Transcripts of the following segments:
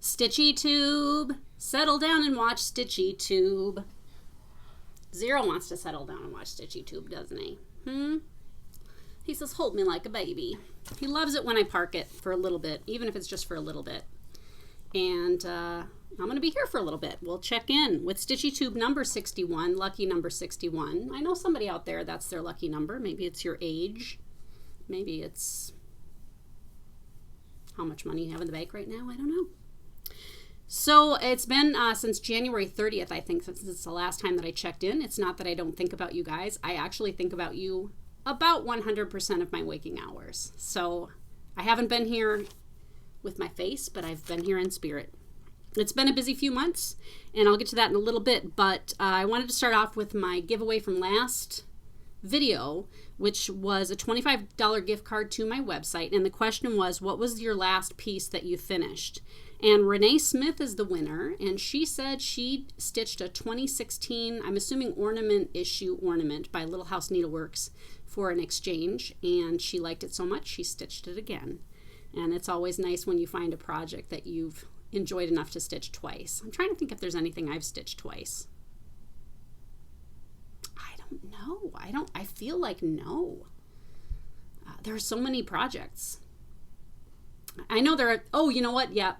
StitchyTube. Settle down and watch StitchyTube. Zero wants to settle down and watch StitchyTube, doesn't he? He says, hold me like a baby. He loves it when I park it for a little bit, even if it's just for a little bit. And I'm going to be here for a little bit. We'll check in with StitchyTube number 61, lucky number 61. I know somebody out there that's their lucky number. Maybe it's your age. Maybe it's how much money you have in the bank right now. I don't know. So it's been since January 30th, I think, since it's the last time that I checked in. It's not that I don't think about you guys. I actually think about you about 100% of my waking hours. So I haven't been here with my face, but I've been here in spirit. It's been a busy few months, and I'll get to that in a little bit, but I wanted to start off with my giveaway from last video, which was a $25 gift card to my website, and the question was, what was your last piece that you finished? And Renee Smith is the winner, and she said she stitched a 2016, I'm assuming ornament issue ornament by Little House Needleworks for an exchange, and she liked it so much she stitched it again. And it's always nice when you find a project that you've enjoyed enough to stitch twice. I'm trying to think if there's anything I've stitched twice. I don't know. I feel like no. There are so many projects. I know there are, oh, you know what? Yeah,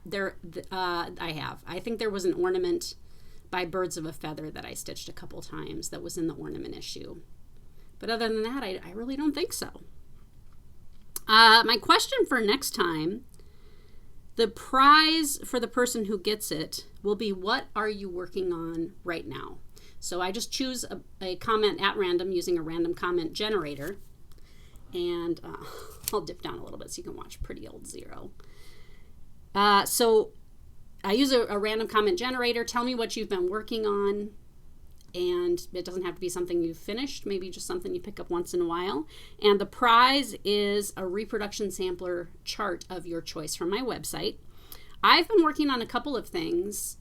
I have. I think there was an ornament by Birds of a Feather that I stitched a couple times that was in the ornament issue. But other than that, I really don't think so. My question for next time, the prize for the person who gets it will be, what are you working on right now? So I just choose a comment at random using a random comment generator. And I'll dip down a little bit so you can watch pretty old Zero. So I use a random comment generator. Tell me what you've been working on. And it doesn't have to be something you've finished, maybe just something you pick up once in a while. And the prize is a reproduction sampler chart of your choice from my website. I've been working on a couple of things,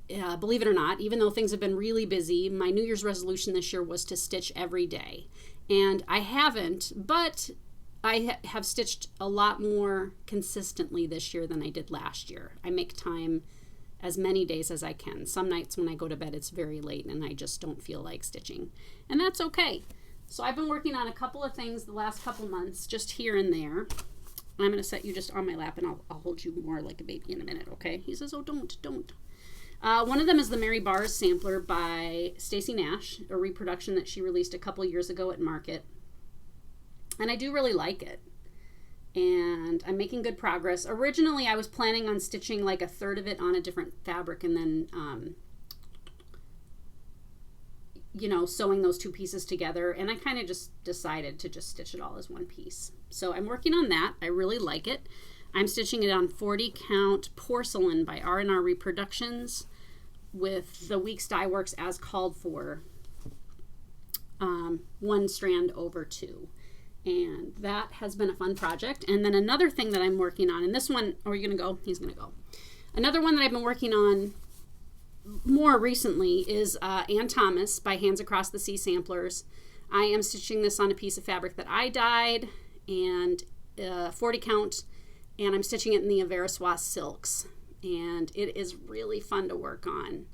believe it or not, even though things have been really busy. My New Year's resolution this year was to stitch every day. And I haven't, but I have stitched a lot more consistently this year than I did last year. I make time as many days as I can. Some nights when I go to bed, it's very late and I just don't feel like stitching. And that's okay. So I've been working on a couple of things the last couple months, just here and there. I'm going to set you just on my lap and I'll hold you more like a baby in a minute, okay? He says, oh, don't. One of them is the Mary Bars sampler by Stacy Nash, a reproduction that she released a couple years ago at Market. And I do really like it. And I'm making good progress. Originally, I was planning on stitching like a third of it on a different fabric and then, sewing those two pieces together. And I kind of just decided to just stitch it all as one piece. So I'm working on that. I really like it. I'm stitching it on 40 count porcelain by R&R Reproductions with the Weeks Dye Works as called for, 1 strand over 2. And that has been a fun project. And then another thing that I'm working on, and this one, are you going to go? He's going to go. Another one that I've been working on more recently is Ann Thomas by Hands Across the Sea Samplers. I am stitching this on a piece of fabric that I dyed, and 40 count, and I'm stitching it in the Aversois silks. And it is really fun to work on.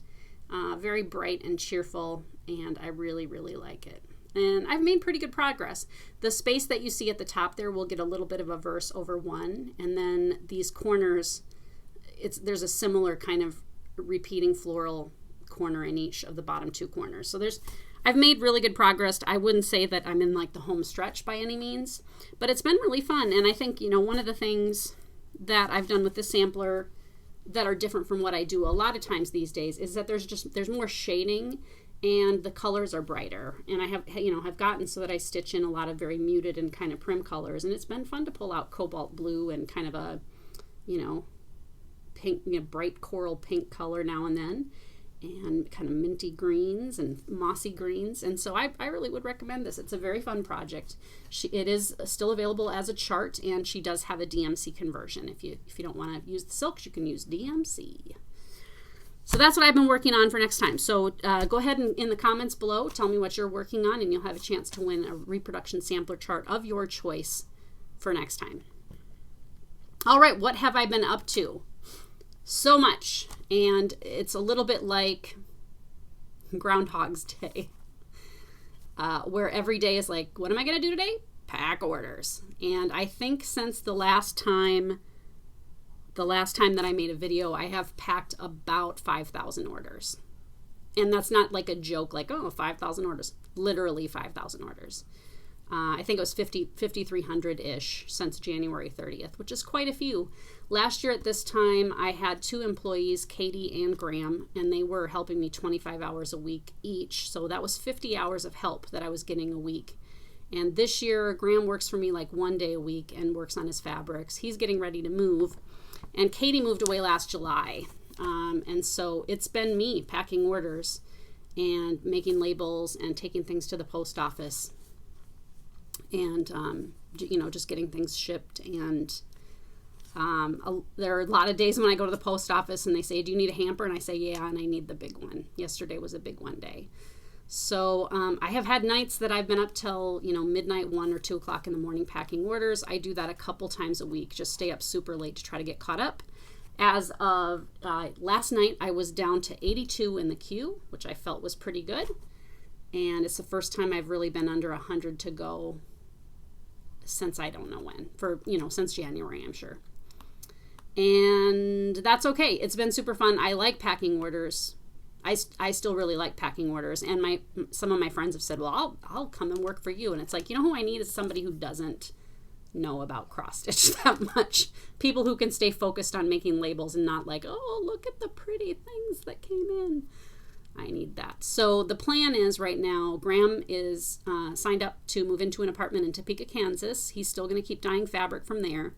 Very bright and cheerful, and I really, really like it. And I've made pretty good progress. The space that you see at the top there will get a little bit of a verse over 1, and then these corners, there's a similar kind of repeating floral corner in each of the bottom 2 corners. So I've made really good progress. I wouldn't say that I'm in like the home stretch by any means, but it's been really fun. And I think, one of the things that I've done with this sampler that are different from what I do a lot of times these days is that there's more shading and the colors are brighter. And I have gotten so that I stitch in a lot of very muted and kind of prim colors, and it's been fun to pull out cobalt blue and kind of a, pink, bright coral pink color now and then, and kind of minty greens and mossy greens. And so I really would recommend this. It's a very fun project. It is still available as a chart, and she does have a DMC conversion. If you don't want to use the silks, you can use DMC. So that's what I've been working on for next time. So go ahead and in the comments below, tell me what you're working on, and you'll have a chance to win a reproduction sampler chart of your choice for next time. All right, what have I been up to? so much. And it's a little bit like Groundhog's Day, where every day is like, what am I going to do today? Pack orders. And I think since the last time that I made a video, I have packed about 5,000 orders. And that's not like a joke, like, oh, 5,000 orders. Literally 5,000 orders. I think it was 5,300-ish since January 30th, which is quite a few. Last year at this time, I had 2 employees, Katie and Graham, and they were helping me 25 hours a week each. So that was 50 hours of help that I was getting a week. And this year, Graham works for me like 1 day a week and works on his fabrics. He's getting ready to move. And Katie moved away last July. And so it's been me packing orders and making labels and taking things to the post office and, just getting things shipped. And there are a lot of days when I go to the post office and they say, do you need a hamper? And I say, yeah, and I need the big one. Yesterday was a big one day. So I have had nights that I've been up till, midnight, 1 or 2 o'clock in the morning packing orders. I do that a couple times a week, just stay up super late to try to get caught up. As of last night, I was down to 82 in the queue, which I felt was pretty good. And it's the first time I've really been under 100 to go since I don't know when, since January, I'm sure. And that's okay. It's been super fun. I like packing orders. I still really like packing orders. And some of my friends have said, well, I'll come and work for you. And it's like, who I need is somebody who doesn't know about cross stitch that much. People who can stay focused on making labels and not like, oh, look at the pretty things that came in. I need that. So the plan is right now, Graham is signed up to move into an apartment in Topeka, Kansas. He's still going to keep dyeing fabric from there.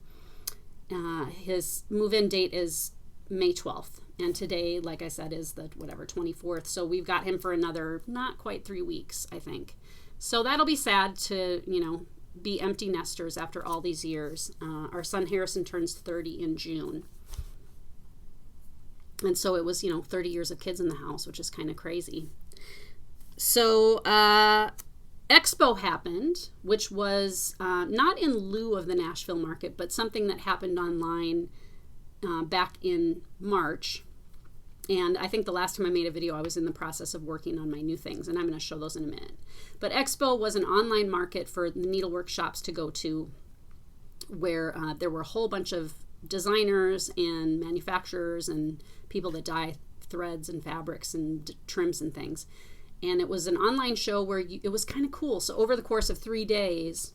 His move-in date is May 12th. And today, like I said, is the 24th. So we've got him for another not quite 3 weeks, I think. So that'll be sad to, be empty nesters after all these years. Our son Harrison turns 30 in June. And so it was, 30 years of kids in the house, which is kind of crazy. So Expo happened, which was not in lieu of the Nashville market, but something that happened online back in March. And I think the last time I made a video, I was in the process of working on my new things, and I'm going to show those in a minute. But Expo was an online market for the needlework shops to go to, where there were a whole bunch of designers and manufacturers and people that dye threads and fabrics and trims and things. And it was an online show where it was kind of cool. So over the course of 3 days,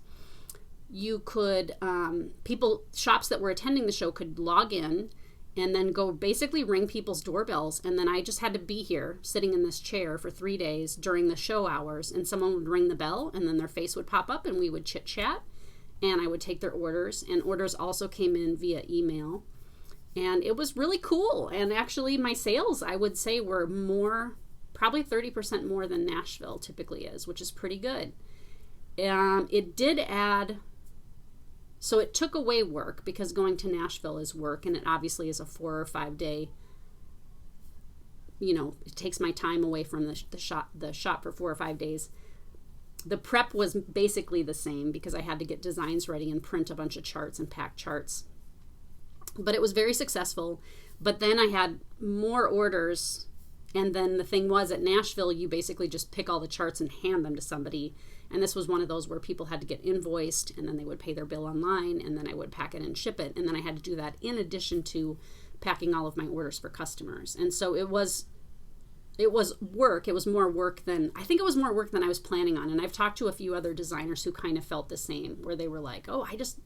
you could, shops that were attending the show could log in and then go basically ring people's doorbells. And then I just had to be here sitting in this chair for 3 days during the show hours, and someone would ring the bell and then their face would pop up and we would chit chat and I would take their orders. And orders also came in via email, and it was really cool. And actually my sales, I would say, were probably 30% more than Nashville typically is, which is pretty good. It did add, so it took away work, because going to Nashville is work, and it obviously is a 4 or 5 day, it takes my time away from the shop for 4 or 5 days. The prep was basically the same, because I had to get designs ready and print a bunch of charts and pack charts. But it was very successful. But then I had more orders. And then the thing was, at Nashville, you basically just pick all the charts and hand them to somebody. And this was one of those where people had to get invoiced, and then they would pay their bill online, and then I would pack it and ship it. And then I had to do that in addition to packing all of my orders for customers. And so it was work. It was more work than I was planning on. And I've talked to a few other designers who kind of felt the same, where they were like, oh, I didn't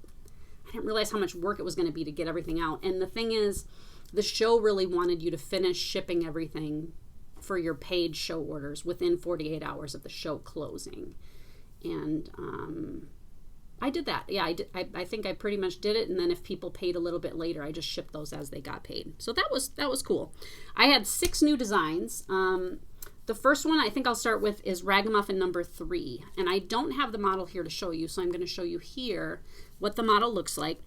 realize how much work it was going to be to get everything out. And the thing is, the show really wanted you to finish shipping everything for your paid show orders within 48 hours of the show closing. And I did that. Yeah, I did. I think I pretty much did it. And then if people paid a little bit later, I just shipped those as they got paid. So that was cool. I had 6 new designs. The first one I think I'll start with is Ragamuffin number 3. And I don't have the model here to show you, so I'm going to show you here what the model looks like.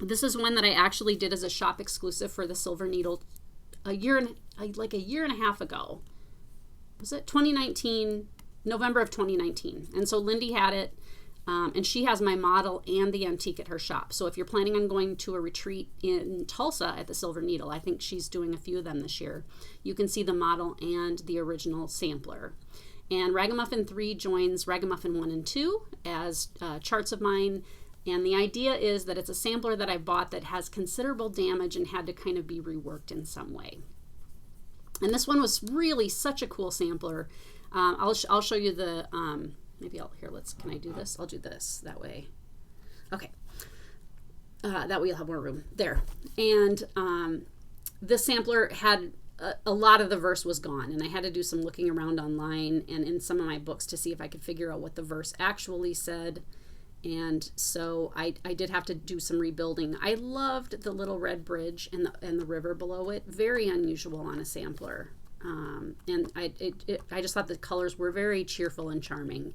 This is one that I actually did as a shop exclusive for the Silver Needle a year and a half ago. Was it 2019? November of 2019. And so Lindy had it. And she has my model and the antique at her shop. So if you're planning on going to a retreat in Tulsa at the Silver Needle, I think she's doing a few of them this year, you can see the model and the original sampler. And Ragamuffin 3 joins Ragamuffin 1 and 2 as charts of mine. And the idea is that it's a sampler that I bought that has considerable damage and had to kind of be reworked in some way. And this one was really such a cool sampler. I'll show you the... can I do this? I'll do this that way. Okay. That way you'll have more room. There. And this sampler had a lot of the verse was gone, and I had to do some looking around online and in some of my books to see if I could figure out what the verse actually said. And so I did have to do some rebuilding. I loved the little red bridge and the river below it. Very unusual on a sampler. And I just thought the colors were very cheerful and charming,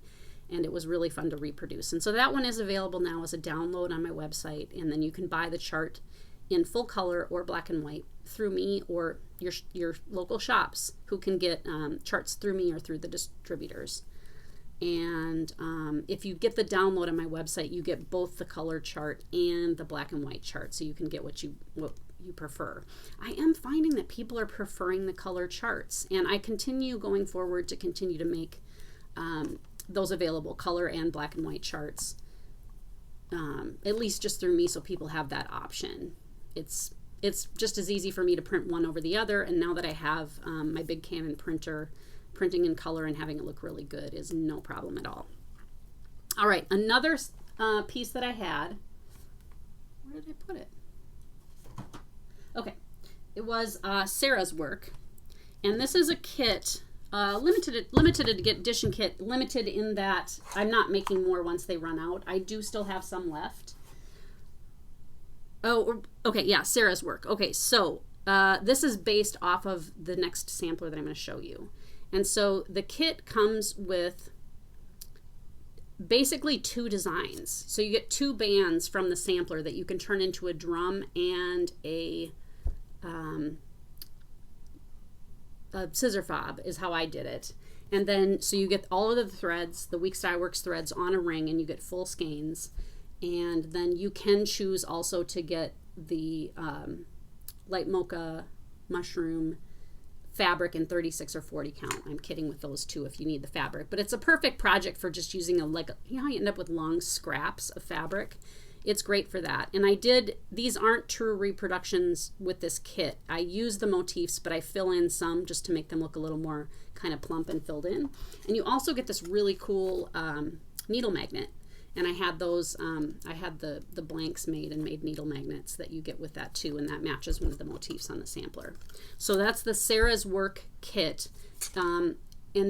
and it was really fun to reproduce. And so that one is available now as a download on my website, and then you can buy the chart in full color or black and white through me or your local shops, who can get charts through me or through the distributors. And if you get the download on my website, you get both the color chart and the black and white chart, so you can get what you prefer. I am finding that people are preferring the color charts, and I continue going forward to continue to make those available, color and black and white charts, at least just through me, so people have that option. It's just as easy for me to print one over the other, and now that I have my big Canon printer, printing in color and having it look really good is no problem at all. All right, another piece that I had, where did I put it? Okay, it was Sarah's work, and this is a kit, limited edition kit, limited in that I'm not making more once they run out. I do still have some left. Oh, okay, yeah, Sarah's work. Okay, so this is based off of the next sampler that I'm going to show you. And so the kit comes with basically 2 designs. So you get 2 bands from the sampler that you can turn into a drum and a scissor fob is how I did it. And then, so you get all of the threads, the Weeks Dye Works threads on a ring, and you get full skeins. And then you can choose also to get the light mocha mushroom fabric in 36 or 40 count. I'm kidding with those 2 if you need the fabric, but it's a perfect project for just using you know how you end up with long scraps of fabric? It's great for that. And these aren't true reproductions with this kit. I use the motifs, but I fill in some just to make them look a little more kind of plump and filled in. And you also get this really cool needle magnet. And I had those, I had the blanks made and made needle magnets that you get with that too, and that matches one of the motifs on the sampler. So that's the Sarah's Work kit. And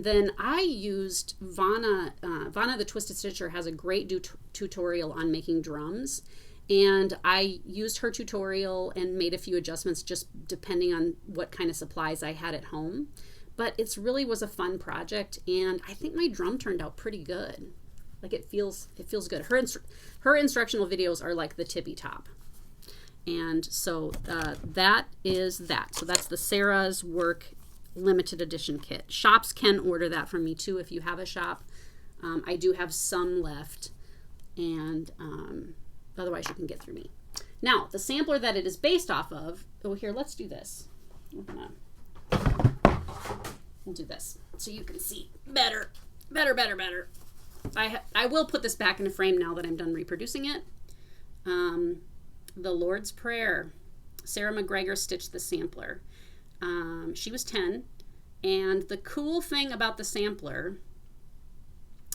then I used Vanna the Twisted Stitcher has a great tutorial on making drums. And I used her tutorial and made a few adjustments just depending on what kind of supplies I had at home. But it really was a fun project, and I think my drum turned out pretty good. Like it feels good. Her instructional videos are like the tippy top. And so that is that. So that's the Sarah's Work limited edition kit. Shops can order that from me too if you have a shop. I do have some left, and otherwise you can get through me. Now, the sampler that it is based off of, here, let's do this. We'll do this so you can see better. I will put this back in a frame now that I'm done reproducing it. The Lord's Prayer. Sarah McGregor stitched the sampler. She was 10, and the cool thing about the sampler,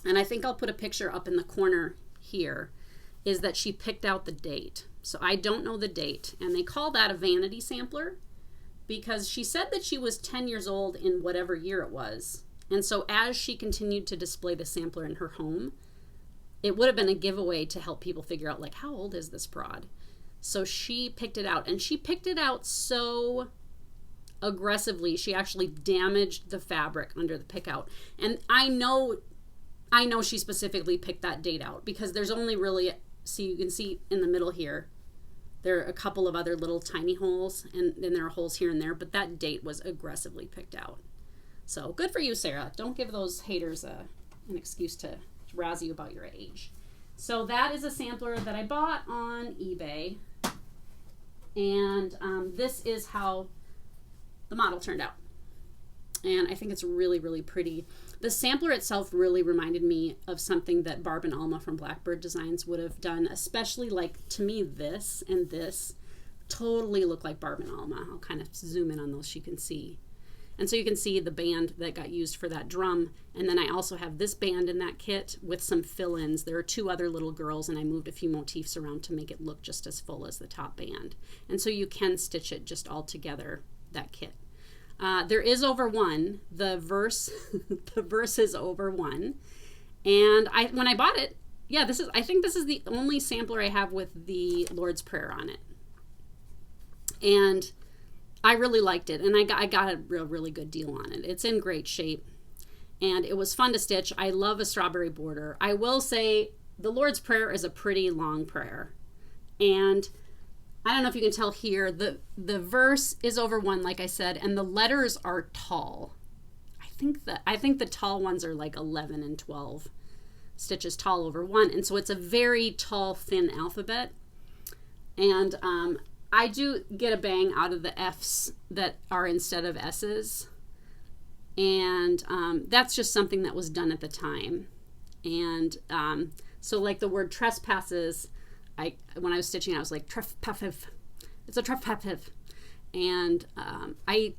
and I think I'll put a picture up in the corner here, is that she picked out the date. So I don't know the date, and they call that a vanity sampler because she said that she was 10 years old in whatever year it was. And so as she continued to display the sampler in her home, it would have been a giveaway to help people figure out, like, how old is this broad? So she picked it out, and she picked it out so aggressively, she actually damaged the fabric under the pick out. And I know she specifically picked that date out because there's only really, see, you can see in the middle here, there are a couple of other little tiny holes, and then there are holes here and there, but that date was aggressively picked out. So good for you, Sarah. Don't give those haters an excuse to razz you about your age. So that is a sampler that I bought on eBay. And this is how the model turned out. And I think it's really, really pretty. The sampler itself really reminded me of something that Barb and Alma from Blackbird Designs would have done, especially like, to me, this and this totally look like Barb and Alma. I'll kind of zoom in on those so you can see. And so you can see the band that got used for that drum. And then I also have this band in that kit with some fill-ins. There are 2 other little girls, and I moved a few motifs around to make it look just as full as the top band. And so you can stitch it just all together, that kit. There is over 1. The verse, the verse is over 1. And when I bought it, yeah, I think this is the only sampler I have with the Lord's Prayer on it. And I really liked it, and I got a really good deal on it. It's in great shape, and it was fun to stitch. I love a strawberry border. I will say the Lord's Prayer is a pretty long prayer, and I don't know if you can tell here, the verse is over 1, like I said, and the letters are tall. I think the tall ones are like 11 and 12 stitches tall over 1, and so it's a very tall, thin alphabet. And I do get a bang out of the F's that are instead of S's. And that's just something that was done at the time. And so like the word trespasses, when I was stitching, I was like, trespasses. It's a trespasses. And I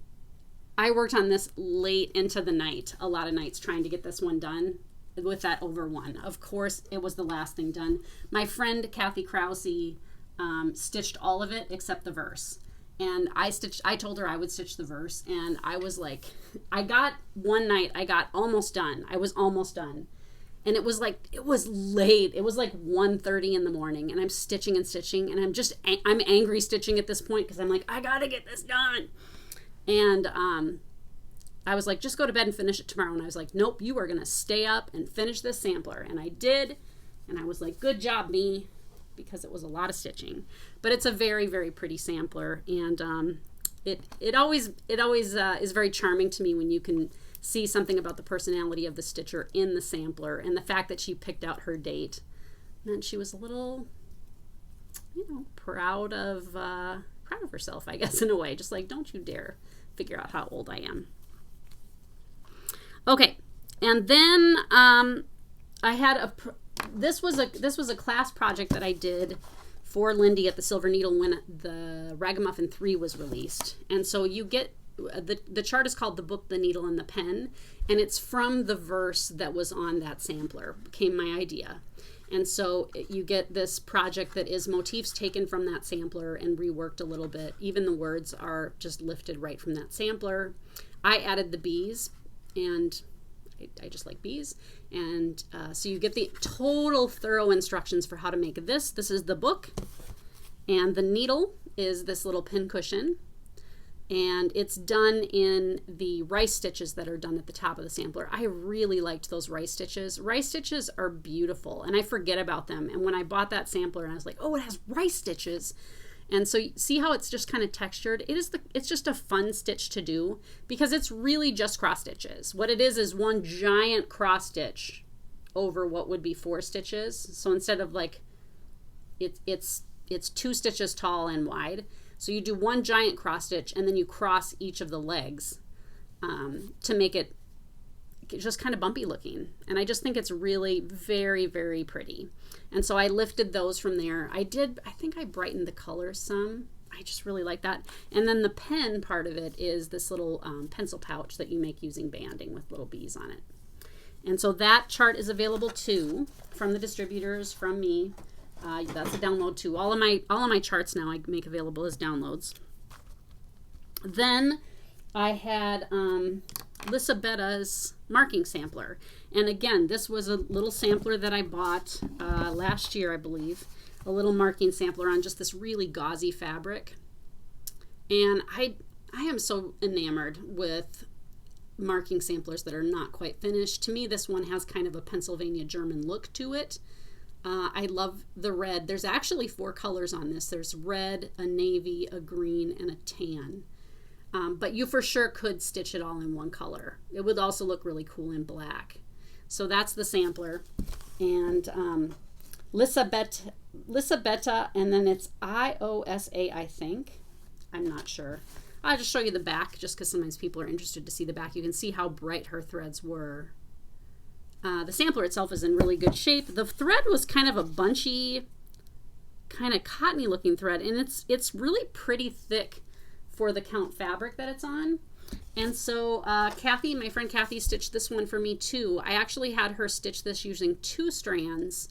worked on this late into the night, a lot of nights trying to get this one done with that over 1. Of course, it was the last thing done. My friend, Kathy Krause, stitched all of it except the verse, and I told her I would stitch the verse, and I was like, one night I got almost done. I was almost done, and it was late. It was like 1:30 in the morning, and I'm stitching and stitching, and I'm angry stitching at this point, because I'm like, I gotta get this done. And I was like, just go to bed and finish it tomorrow. And I was like, nope, you are gonna stay up and finish this sampler. And I did, and I was like, good job, me, because it was a lot of stitching. But it's a very, very pretty sampler, and it always is very charming to me when you can see something about the personality of the stitcher in the sampler, and the fact that she picked out her date meant she was a little, proud of herself, I guess, in a way. Just like, don't you dare figure out how old I am. Okay, and then I had this was a class project that I did for Lindy at the Silver Needle when the Ragamuffin 3 was released. And so you get, the chart is called The Book, the Needle, and the Pen, and it's from the verse that was on that sampler, became my idea. And so you get this project that is motifs taken from that sampler and reworked a little bit. Even the words are just lifted right from that sampler. I added the bees, and I just like bees. And so you get the total thorough instructions for how to make this. This is the book, and the needle is this little pin cushion, and it's done in the rice stitches that are done at the top of the sampler. I really liked those rice stitches. Rice stitches are beautiful, and I forget about them. And when I bought that sampler, and I was like, oh, it has rice stitches. And so you see how it's just kind of textured? It's just a fun stitch to do, because it's really just cross stitches. What it is one giant cross stitch over what would be 4 stitches. So instead of like, it's 2 stitches tall and wide. So you do one giant cross stitch, and then you cross each of the legs to make it just kind of bumpy looking. And I just think it's really very, very pretty. And so I lifted those from there. I think I brightened the colors some. I just really like that. And then the pen part of it is this little pencil pouch that you make using banding with little bees on it. And so that chart is available too from the distributors, from me. That's a download too. All of my charts now I make available as downloads. Then I had Lisabetta's marking sampler. And again, this was a little sampler that I bought last year, I believe. A little marking sampler on just this really gauzy fabric. And I am so enamored with marking samplers that are not quite finished. To me, this one has kind of a Pennsylvania German look to it. I love the red. There's actually 4 colors on this. There's red, a navy, a green, and a tan. But you for sure could stitch it all in one color. It would also look really cool in black. So that's the sampler. And Lisabetta, and then it's IOSA, I think. I'm not sure. I'll just show you the back just because sometimes people are interested to see the back. You can see how bright her threads were. The sampler itself is in really good shape. The thread was kind of a bunchy, kind of cottony looking thread, and it's really pretty thick for the count fabric that it's on. And so Kathy, my friend Kathy, stitched this one for me too. I actually had her stitch this using 2 strands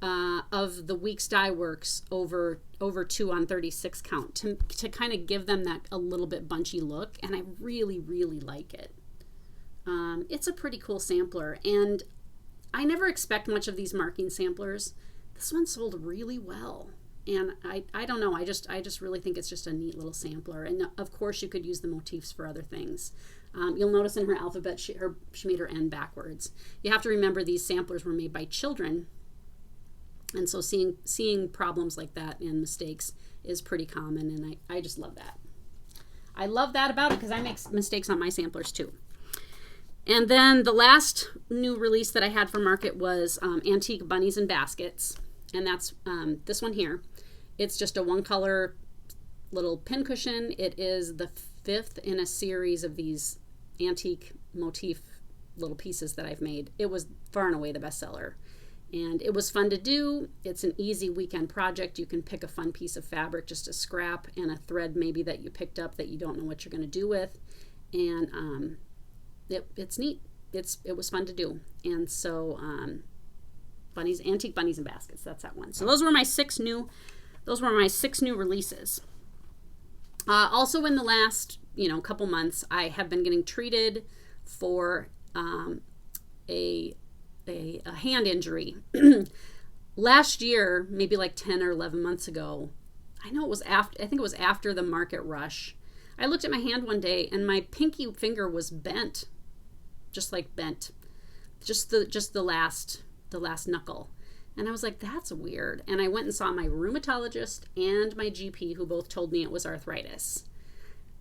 of the Weeks Dye Works over 2 on 36 count to kind of give them that a little bit bunchy look, and I really, really like it. It's a pretty cool sampler, and I never expect much of these marking samplers. This one sold really well, and I don't know, I just really think it's just a neat little sampler, and of course you could use the motifs for other things. You'll notice in her alphabet she made her N backwards. You have to remember these samplers were made by children, and so seeing problems like that and mistakes is pretty common, and I just love that. I love that about it because I make mistakes on my samplers too. And then the last new release that I had for market was Antique Bunnies and Baskets, and that's this one here. It's just a 1-color little pincushion. It is the 5th in a series of these antique motif little pieces that I've made. It was far and away the bestseller. And it was fun to do. It's an easy weekend project. You can pick a fun piece of fabric, just a scrap and a thread maybe that you picked up that you don't know what you're going to do with. And it's neat. It was fun to do. And so Antique Bunnies and Baskets, that's that one. So those were my 6 new releases. Also in the last couple months, I have been getting treated for a hand injury. Last year, maybe like 10 or 11 months ago, I think it was after the market rush, I looked at my hand one day and my pinky finger was bent, just the last knuckle. And I was like, that's weird. And I went and saw my rheumatologist and my GP, who both told me it was arthritis.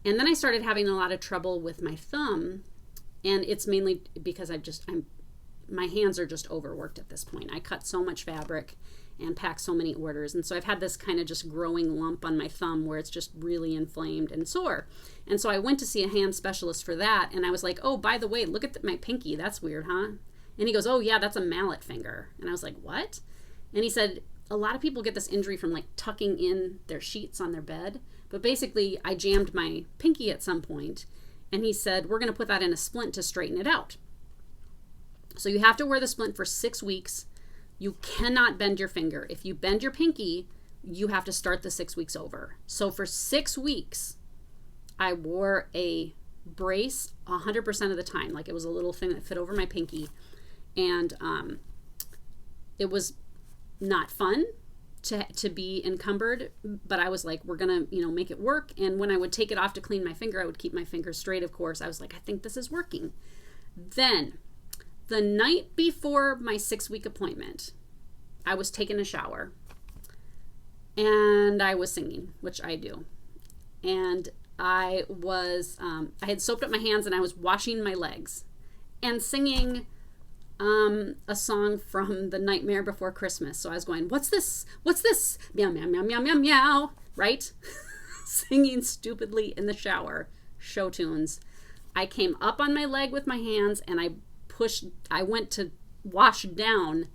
And then I started having a lot of trouble with my thumb, and it's mainly because my hands are just overworked at this point. I cut so much fabric and pack so many orders, and so I've had this kind of just growing lump on my thumb where it's just really inflamed and sore. And so I went to see a hand specialist for that, and I was like, oh, by the way, look at my pinky. That's weird, huh? And he goes, oh yeah, that's a mallet finger. And I was like, what? And he said, a lot of people get this injury from like tucking in their sheets on their bed, but basically I jammed my pinky at some point, and he said, we're going to put that in a splint to straighten it out. So you have to wear the splint for 6 weeks. You cannot bend your finger. If you bend your pinky, you have to start the 6 weeks over. So for 6 weeks, I wore a brace 100% of the time. Like, it was a little thing that fit over my pinky. And it was not fun to be encumbered, but I was like, we're gonna make it work. And when I would take it off to clean my finger, I would keep my finger straight, of course. I was like, I think this is working. Then the night before my 6-week appointment, I was taking a shower and I was singing, which I do. And I had soaped up my hands and I was washing my legs and singing a song from The Nightmare Before Christmas. So I was going, what's this? What's this? Meow, meow, meow, meow, meow, meow, right? Singing stupidly in the shower, show tunes. I came up on my leg with my hands and I went to wash down,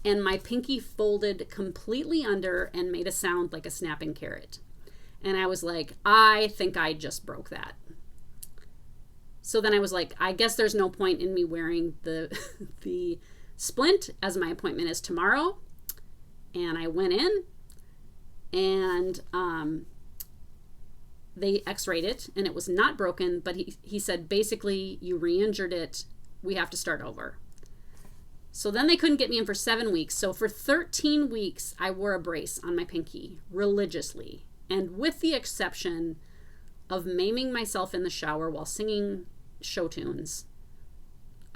and my pinky folded completely under and made a sound like a snapping carrot. And I was like, I think I just broke that. So then I was like, I guess there's no point in me wearing the splint, as my appointment is tomorrow. And I went in, and they x-rayed it, and it was not broken, but he said, basically, you re-injured it. We have to start over. So then they couldn't get me in for 7 weeks. So for 13 weeks, I wore a brace on my pinky religiously. And with the exception of maiming myself in the shower while singing show tunes,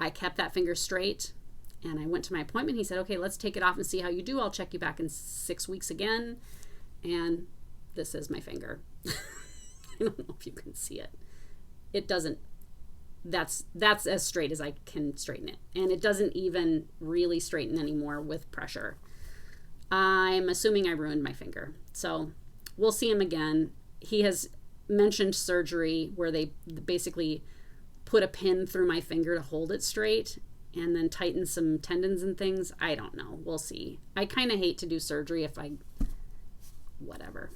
I kept that finger straight. And I went to my appointment. He said, okay, let's take it off and see how you do. I'll check you back in 6 weeks again. And this is my finger. I don't know if you can see it. It doesn't. That's as straight as I can straighten it. And it doesn't even really straighten anymore with pressure. I'm assuming I ruined my finger. So we'll see him again. He has mentioned surgery where they basically put a pin through my finger to hold it straight and then tighten some tendons and things. I don't know. We'll see. I kind of hate to do surgery whatever.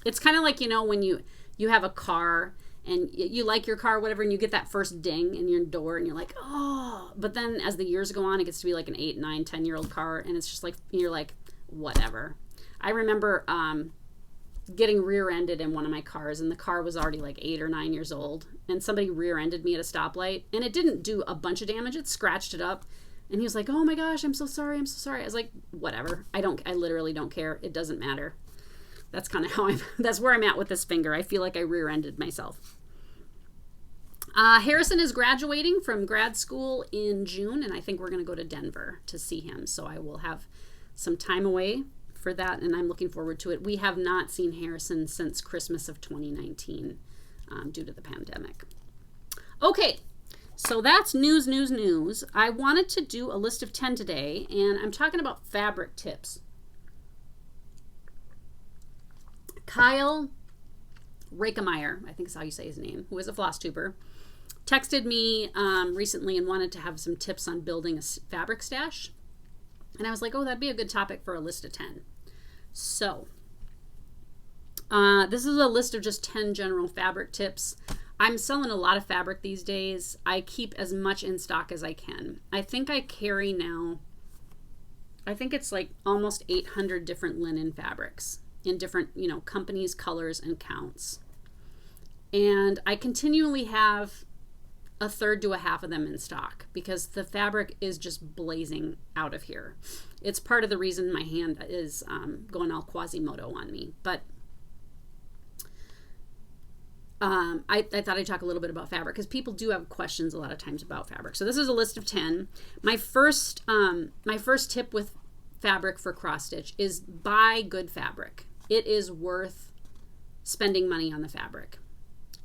It's kind of like, when you have a car and you like your car, whatever, and you get that first ding in your door and you're like, oh, but then as the years go on, it gets to be like an 8, 9, 10-year-old car. And it's just like, you're like, whatever. I remember getting rear-ended in one of my cars, and the car was already like 8 or 9 years old, and somebody rear-ended me at a stoplight, and it didn't do a bunch of damage. It scratched it up, and he was like, oh my gosh, I'm so sorry. I was like, whatever. I literally don't care. It doesn't matter. That's kind of that's where I'm at with this finger. I feel like I rear-ended myself. Harrison is graduating from grad school in June, and I think we're going to go to Denver to see him. So I will have some time away for that, and I'm looking forward to it. We have not seen Harrison since Christmas of 2019 due to the pandemic. Okay, so that's news. I wanted to do a list of 10 today, and I'm talking about fabric tips. Kyle Rakemeyer, I think is how you say his name, who is a floss tuber, texted me recently and wanted to have some tips on building a fabric stash. And I was like, oh, that'd be a good topic for a list of 10. So this is a list of just 10 general fabric tips. I'm selling a lot of fabric these days. I keep as much in stock as I can. I think I carry now, I think it's like almost 800 different linen fabrics in different, companies, colors, and counts. And I continually have a third to a half of them in stock because the fabric is just blazing out of here. It's part of the reason my hand is going all Quasimodo on me. But I thought I'd talk a little bit about fabric because people do have questions a lot of times about fabric. So this is a list of 10. My first tip with fabric for cross stitch is buy good fabric. It is worth spending money on the fabric.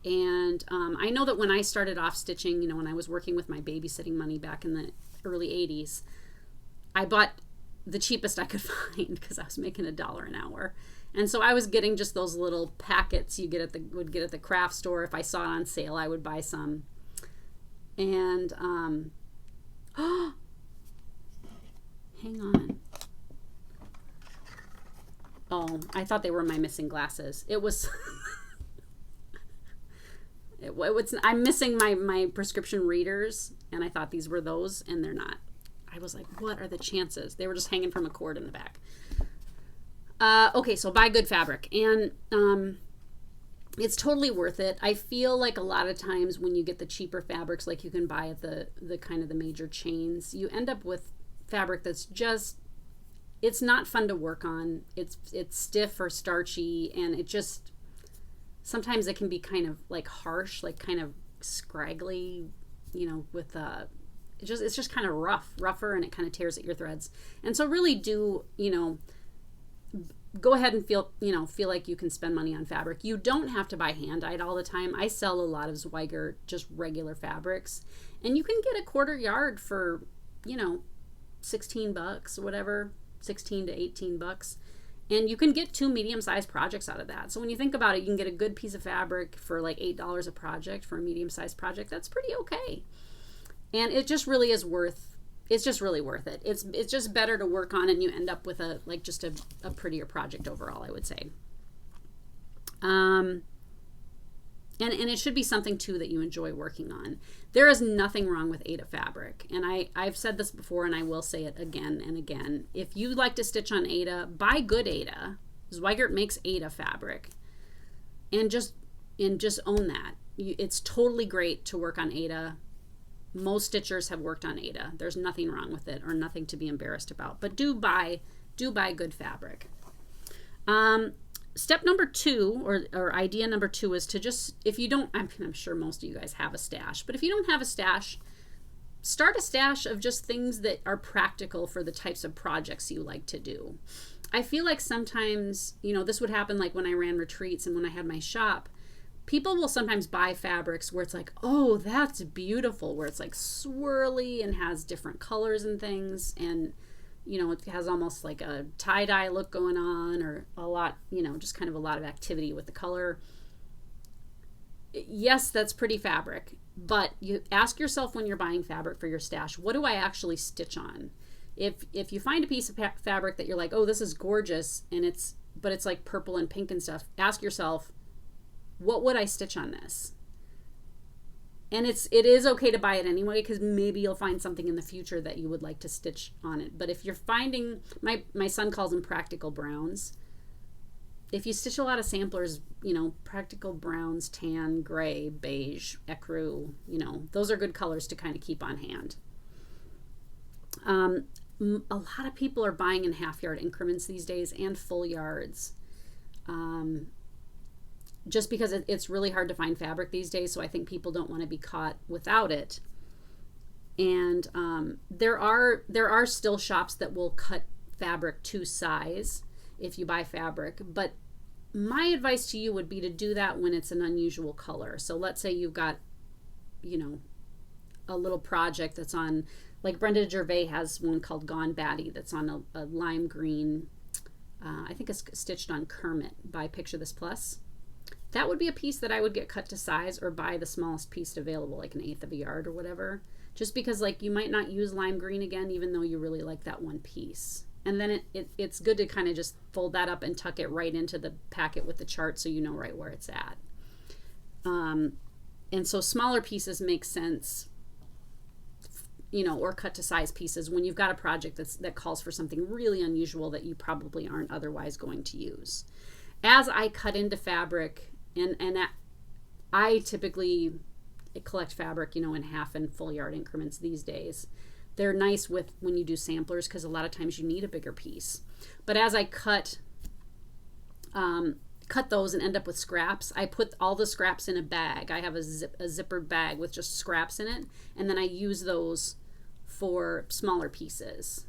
And I know that when I started off stitching, when I was working with my babysitting money back in the early 80s, I bought the cheapest I could find because I was making $1 an hour. And so I was getting just those little packets you would get at the craft store. If I saw it on sale, I would buy some. And hang on. Oh, I thought they were my missing glasses. It was I'm missing my prescription readers, and I thought these were those, and they're not. I was like, what are the chances? They were just hanging from a cord in the back. Okay, so buy good fabric, and it's totally worth it. I feel like a lot of times when you get the cheaper fabrics, like you can buy at the kind of the major chains, you end up with fabric that's just, it's not fun to work on. It's stiff or starchy, and it just, sometimes it can be kind of like harsh, like kind of scraggly, with it's just kind of rougher, and it kind of tears at your threads. And so really do, go ahead and feel like you can spend money on fabric. You don't have to buy hand-dyed all the time. I sell a lot of Zweigert, just regular fabrics, and you can get a quarter yard for, $16 or whatever, 16 to 18 bucks. And you can get 2 medium-sized projects out of that. So when you think about it, you can get a good piece of fabric for like $8 a project for a medium-sized project. That's pretty okay. And it just really is it's just really worth it. It's just better to work on, and you end up with a prettier project overall, I would say. And it should be something too that you enjoy working on. There is nothing wrong with Aida fabric, and I've said this before, and I will say it again and again. If you like to stitch on Aida, buy good Aida. Zweigert makes Aida fabric, and just own that. It's totally great to work on Aida. Most stitchers have worked on Aida. There's nothing wrong with it or nothing to be embarrassed about. But do buy good fabric. Step number 2, or idea number 2, is to just, if you don't, I'm sure most of you guys have a stash, but if you don't have a stash, start a stash of just things that are practical for the types of projects you like to do. I feel like sometimes, this would happen like when I ran retreats and when I had my shop. People will sometimes buy fabrics where it's like, oh, that's beautiful, where it's like swirly and has different colors and things, and it has almost like a tie-dye look going on, or a lot, just kind of a lot of activity with the color. Yes, that's pretty fabric, but you ask yourself when you're buying fabric for your stash, what do I actually stitch on? If you find a piece of fabric that you're like, oh, this is gorgeous, but it's like purple and pink and stuff, ask yourself, what would I stitch on this? And it is okay to buy it anyway, because maybe you'll find something in the future that you would like to stitch on it. But if you're finding, my son calls them practical browns. If you stitch a lot of samplers, practical browns, tan, gray, beige, ecru, those are good colors to kind of keep on hand. A lot of people are buying in half-yard increments these days and full yards. Just because it's really hard to find fabric these days, so I think people don't want to be caught without it. And there are still shops that will cut fabric to size if you buy fabric, but my advice to you would be to do that when it's an unusual color. So let's say you've got, a little project that's on, like Brenda Gervais has one called Gone Batty that's on a lime green, I think it's stitched on Kermit by Picture This Plus. That would be a piece that I would get cut to size or buy the smallest piece available, like 1/8 of a yard or whatever, just because like you might not use lime green again, even though you really like that one piece. And then it's good to kind of just fold that up and tuck it right into the packet with the chart so you know right where it's at. And so smaller pieces make sense, or cut to size pieces when you've got a project that calls for something really unusual that you probably aren't otherwise going to use. As I cut into fabric, and I typically collect fabric, in half and full yard increments these days. They're nice when you do samplers, because a lot of times you need a bigger piece. But as I cut those and end up with scraps, I put all the scraps in a bag. I have a zippered bag with just scraps in it, and then I use those for smaller pieces,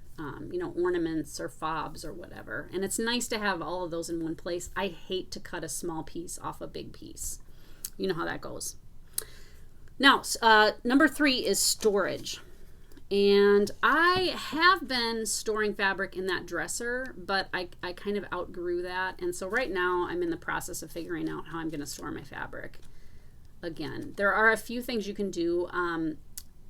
ornaments or fobs or whatever. And it's nice to have all of those in one place. I hate to cut a small piece off a big piece. You know how that goes. Now, number 3 is storage. And I have been storing fabric in that dresser, but I kind of outgrew that. And so right now I'm in the process of figuring out how I'm going to store my fabric. Again, there are a few things you can do.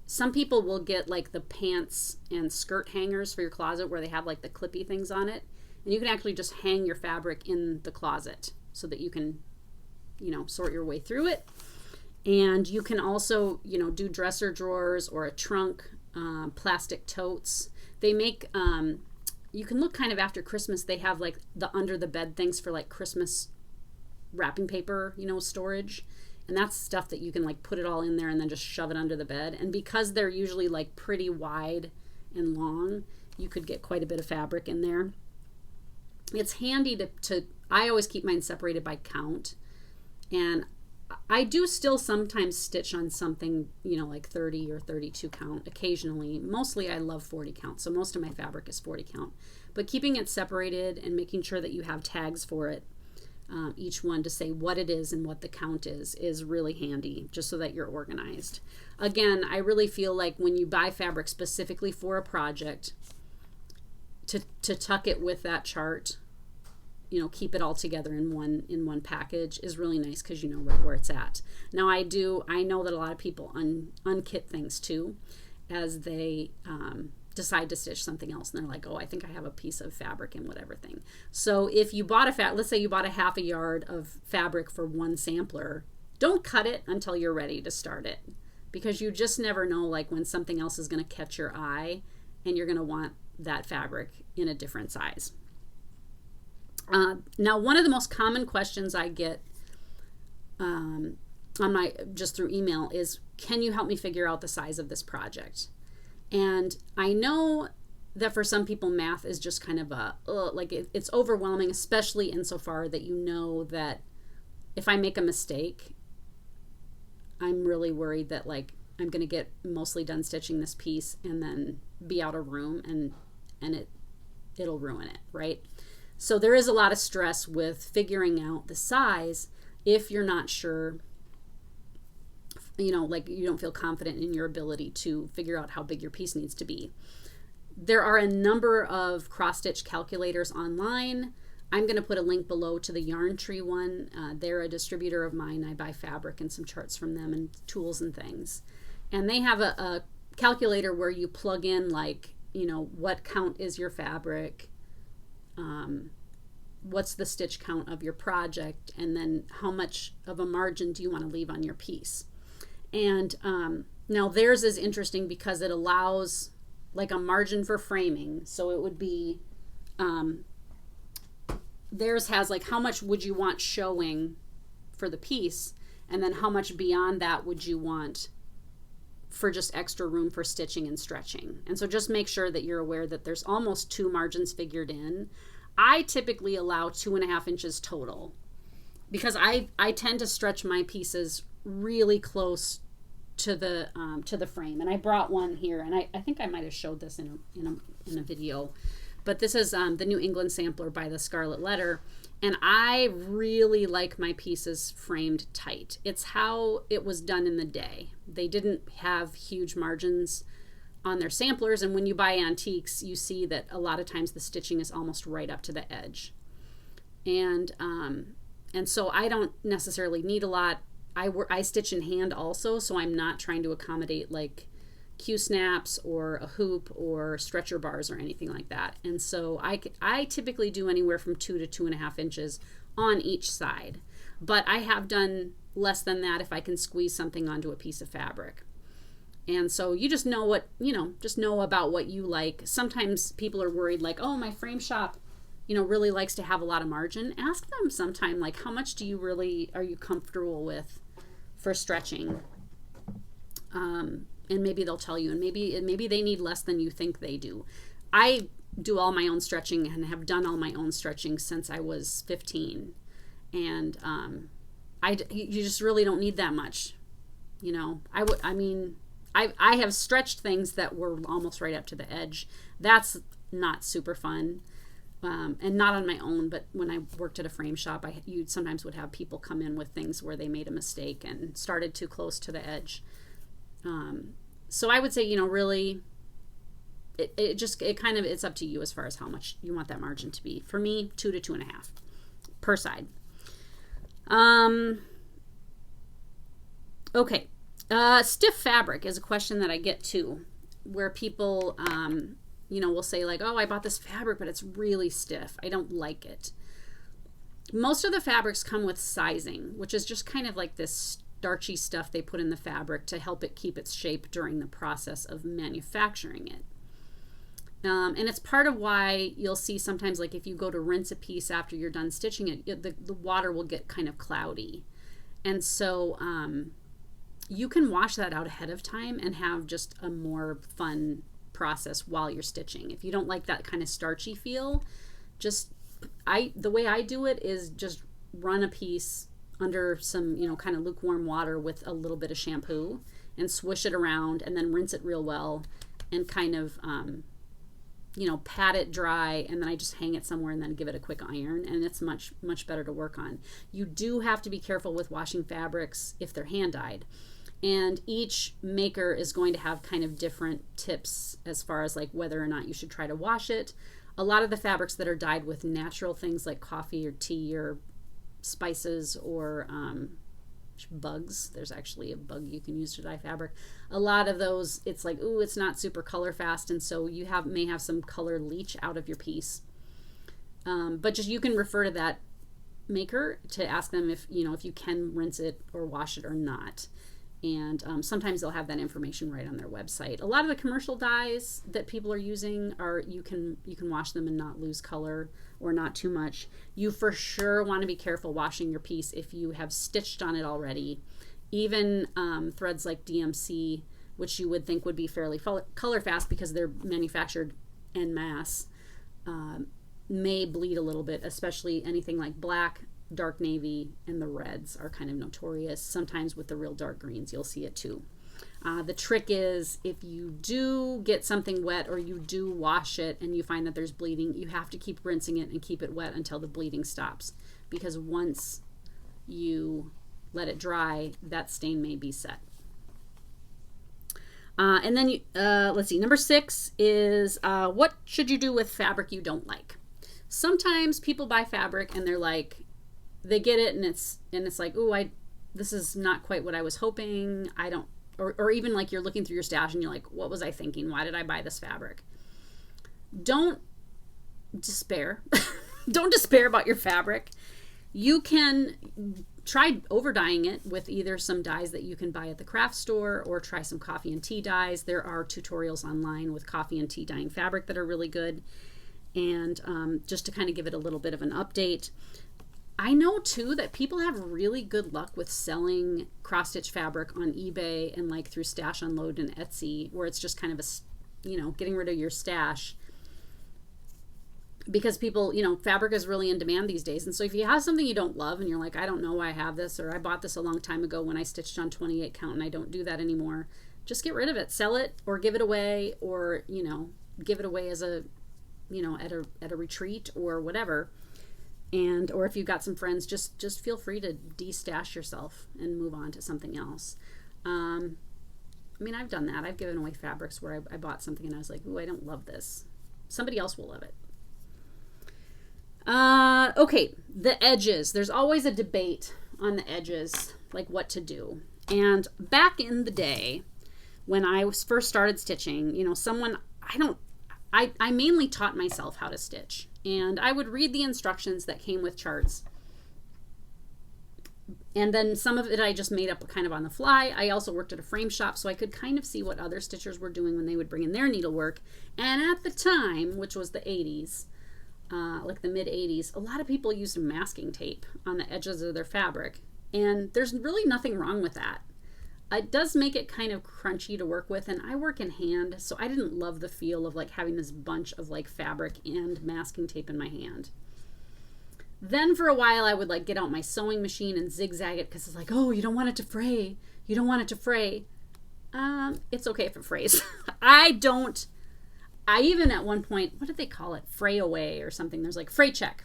Some people will get like the pants and skirt hangers for your closet where they have like the clippy things on it. And you can actually just hang your fabric in the closet so that you can, sort your way through it. And you can also, do dresser drawers or a trunk. Plastic totes. They make, you can look kind of after Christmas, they have like the under the bed things for like Christmas wrapping paper, storage. And that's stuff that you can like put it all in there and then just shove it under the bed. And because they're usually like pretty wide and long, you could get quite a bit of fabric in there. It's handy to I always keep mine separated by count. And I do still sometimes stitch on something, like 30 or 32 count occasionally. Mostly I love 40 count, so most of my fabric is 40 count. But keeping it separated and making sure that you have tags for it, each one to say what it is and what the count is really handy, just so that you're organized. Again, I really feel like when you buy fabric specifically for a project, to tuck it with that chart, keep it all together in one package is really nice, because you know right where it's at. Now I know that a lot of people unkit things too, as they decide to stitch something else, and they're like, oh, I think I have a piece of fabric in whatever thing. So if you bought let's say you bought a half a yard of fabric for one sampler, don't cut it until you're ready to start it, because you just never know, like when something else is going to catch your eye and you're going to want that fabric in a different size. Now, one of the most common questions I get on just through email is, can you help me figure out the size of this project? And I know that for some people, math is just kind of it's overwhelming, especially insofar that you know that if I make a mistake, I'm really worried that like I'm going to get mostly done stitching this piece and then be out of room, and it'll ruin it, right? So there is a lot of stress with figuring out the size if you're not sure, like you don't feel confident in your ability to figure out how big your piece needs to be. There are a number of cross-stitch calculators online. I'm going to put a link below to the Yarn Tree one. They're a distributor of mine. I buy fabric and some charts from them and tools and things. And they have a calculator where you plug in, like, you know, what count is your fabric, what's the stitch count of your project, and then how much of a margin do you want to leave on your piece. And now theirs is interesting because it allows like a margin for framing. So it would be, theirs has like how much would you want showing for the piece, and then how much beyond that would you want for just extra room for stitching and stretching. And so just make sure that you're aware that there's almost 2 margins figured in. I typically allow 2.5 inches total because I tend to stretch my pieces really close to the frame. And I brought one here, and I think I might have showed this in a video, but this is the New England Sampler by the Scarlet Letter. And I really like my pieces framed tight. It's how it was done in the day. They didn't have huge margins on their samplers, and when you buy antiques, you see that a lot of times the stitching is almost right up to the edge. And so I don't necessarily need a lot. I stitch in hand also, so I'm not trying to accommodate like Q-snaps or a hoop or stretcher bars or anything like that. And so I typically do anywhere from 2 to 2.5 inches on each side. But I have done less than that if I can squeeze something onto a piece of fabric. And so you just know what, just know about what you like. Sometimes people are worried like, oh, my frame shop, really likes to have a lot of margin. Ask them sometime, like, how much are you comfortable with for stretching? And maybe they'll tell you, and maybe they need less than you think they do. I do all my own stretching and have done all my own stretching since I was 15. And you just really don't need that much. I have stretched things that were almost right up to the edge. That's not super fun. And not on my own, but when I worked at a frame shop, you sometimes would have people come in with things where they made a mistake and started too close to the edge. So I would say, really, it's up to you as far as how much you want that margin to be. For me, 2 to 2.5 per side. Okay. Stiff fabric is a question that I get too, where people, will say like, oh, I bought this fabric, but it's really stiff. I don't like it. Most of the fabrics come with sizing, which is just kind of like this starchy stuff they put in the fabric to help it keep its shape during the process of manufacturing it. And it's part of why you'll see sometimes, like if you go to rinse a piece after you're done stitching it, the water will get kind of cloudy. And so you can wash that out ahead of time and have just a more fun process while you're stitching. If you don't like that kind of starchy feel, the way I do it is just run a piece under some, kind of lukewarm water with a little bit of shampoo and swish it around and then rinse it real well and kind of, pat it dry, and then I just hang it somewhere and then give it a quick iron, and it's much, much better to work on. You do have to be careful with washing fabrics if they're hand dyed. And each maker is going to have kind of different tips as far as like whether or not you should try to wash it. A lot of the fabrics that are dyed with natural things like coffee or tea or spices or bugs, there's actually a bug you can use to dye fabric. A lot of those, it's like, ooh, it's not super color fast, and so you may have some color leach out of your piece. But just you can refer to that maker to ask them if you can rinse it or wash it or not. And sometimes they'll have that information right on their website. A lot of the commercial dyes that people are using you can wash them and not lose color or not too much. You for sure want to be careful washing your piece if you have stitched on it already. Even threads like DMC, which you would think would be fairly color fast because they're manufactured en masse, may bleed a little bit, especially anything like black, dark navy, and the reds are kind of notorious. Sometimes with the real dark greens you'll see it too. The trick is if you do get something wet or you do wash it and you find that there's bleeding, you have to keep rinsing it and keep it wet until the bleeding stops, because once you let it dry, that stain may be set. And then, let's see, number 6 is what should you do with fabric you don't like? Sometimes people buy fabric and they're like, they get it and it's like, ooh, this is not quite what I was hoping. I don't, or even like you're looking through your stash and you're like, what was I thinking? Why did I buy this fabric? Don't despair. Don't despair about your fabric. You can try over dyeing it with either some dyes that you can buy at the craft store or try some coffee and tea dyes. There are tutorials online with coffee and tea dyeing fabric that are really good. And just to kind of give it a little bit of an update, I know too that people have really good luck with selling cross-stitch fabric on eBay and like through Stash Unload and Etsy, where it's just kind of a, getting rid of your stash. Because people, fabric is really in demand these days. And so if you have something you don't love and you're like, I don't know why I have this, or I bought this a long time ago when I stitched on 28 count and I don't do that anymore, just get rid of it. Sell it or give it away, or, give it away as a, at a retreat or whatever. And, or if you've got some friends, just feel free to de-stash yourself and move on to something else. I've done that. I've given away fabrics where I bought something and I was like, ooh, I don't love this. Somebody else will love it. Okay, the edges. There's always a debate on the edges, like what to do. And back in the day, when I first started stitching, I mainly taught myself how to stitch. And I would read the instructions that came with charts. And then some of it I just made up kind of on the fly. I also worked at a frame shop, so I could kind of see what other stitchers were doing when they would bring in their needlework. And at the time, which was the 80s, like the mid 80s, a lot of people used masking tape on the edges of their fabric. And there's really nothing wrong with that. It does make it kind of crunchy to work with, and I work in hand, so I didn't love the feel of like having this bunch of like fabric and masking tape in my hand. Then for a while I would like get out my sewing machine and zigzag it because it's like, oh, you don't want it to fray. You don't want it to fray. It's okay if it frays. I even at one point, what did they call it? Fray away or something. There's like fray check.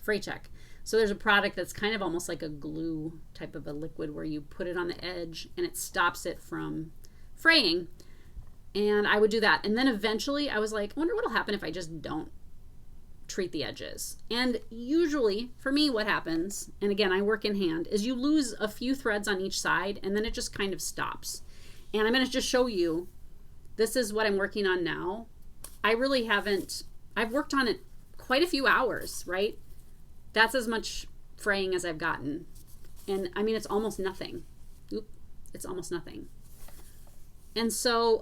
So there's a product that's kind of almost like a glue type of a liquid where you put it on the edge and it stops it from fraying. And I would do that. And then eventually I was like, I wonder what'll happen if I just don't treat the edges. And usually for me what happens, and again I work in hand, is you lose a few threads on each side and then it just kind of stops. And I'm going to just show you, this is what I'm working on now. I've worked on it quite a few hours, right? That's as much fraying as I've gotten. And it's almost nothing. It's almost nothing. And so,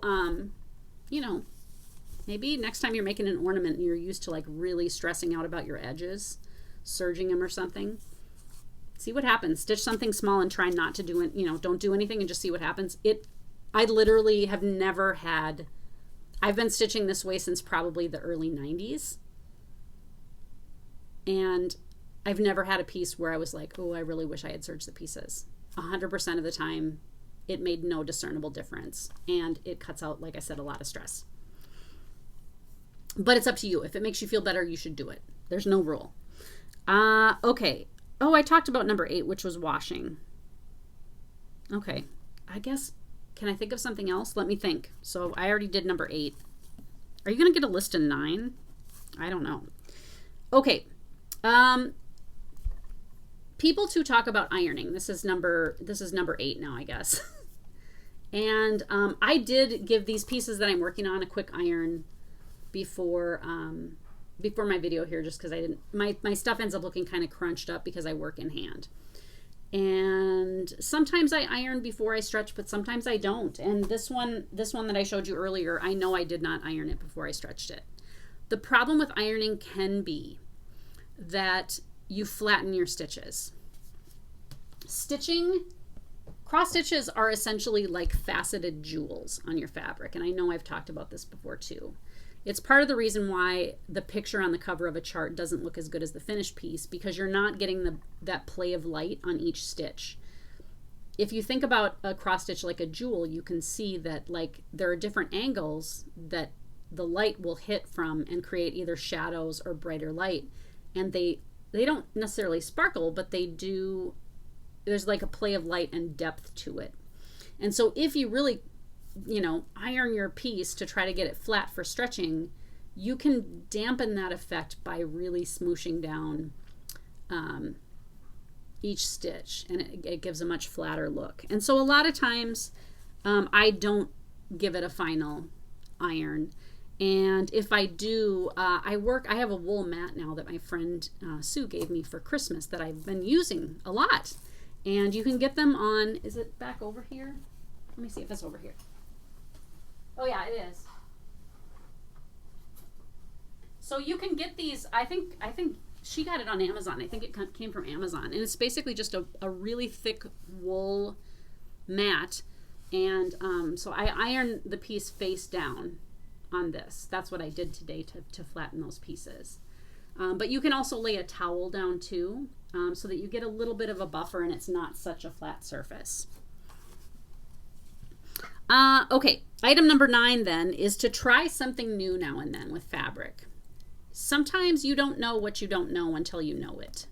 maybe next time you're making an ornament and you're used to like really stressing out about your edges, serging them or something, see what happens. Stitch something small and try not to do it, don't do anything and just see what happens. I literally have never had, I've been stitching this way since probably the early 90s. And I've never had a piece where I was like, oh, I really wish I had serged the pieces. 100% of the time, it made no discernible difference. And it cuts out, like I said, a lot of stress. But it's up to you. If it makes you feel better, you should do it. There's no rule. Okay. Oh, I talked about number 8, which was washing. Okay. I guess, can I think of something else? Let me think. So I already did number 8. Are you going to get a list of 9? I don't know. Okay. People to talk about ironing. This is number 8 now, I guess. And I did give these pieces that I'm working on a quick iron before my video here, just because I didn't, my stuff ends up looking kind of crunched up because I work in hand. And sometimes I iron before I stretch, but sometimes I don't. And this one that I showed you earlier, I know I did not iron it before I stretched it. The problem with ironing can be that you flatten your stitches. Cross stitches are essentially like faceted jewels on your fabric, and I know I've talked about this before too. It's part of the reason why the picture on the cover of a chart doesn't look as good as the finished piece, because you're not getting that play of light on each stitch. If you think about a cross stitch like a jewel, you can see that like there are different angles that the light will hit from and create either shadows or brighter light. And they don't necessarily sparkle, but they do, there's like a play of light and depth to it. And so if you really iron your piece to try to get it flat for stretching, you can dampen that effect by really smooshing down each stitch, and it gives a much flatter look. And so a lot of times I don't give it a final iron, and if I do, I have a wool mat now that my friend Sue gave me for Christmas that I've been using a lot, and you can get them on, is it back over here? Let me see if it's over here. Oh yeah, it is. So you can get these, I think she got it on Amazon. I think it came from Amazon. And it's basically just a really thick wool mat. And so I iron the piece face down on this. That's what I did today to flatten those pieces. But you can also lay a towel down too, so that you get a little bit of a buffer and it's not such a flat surface. Okay, item number 9 then is to try something new now and then with fabric. Sometimes you don't know what you don't know until you know it.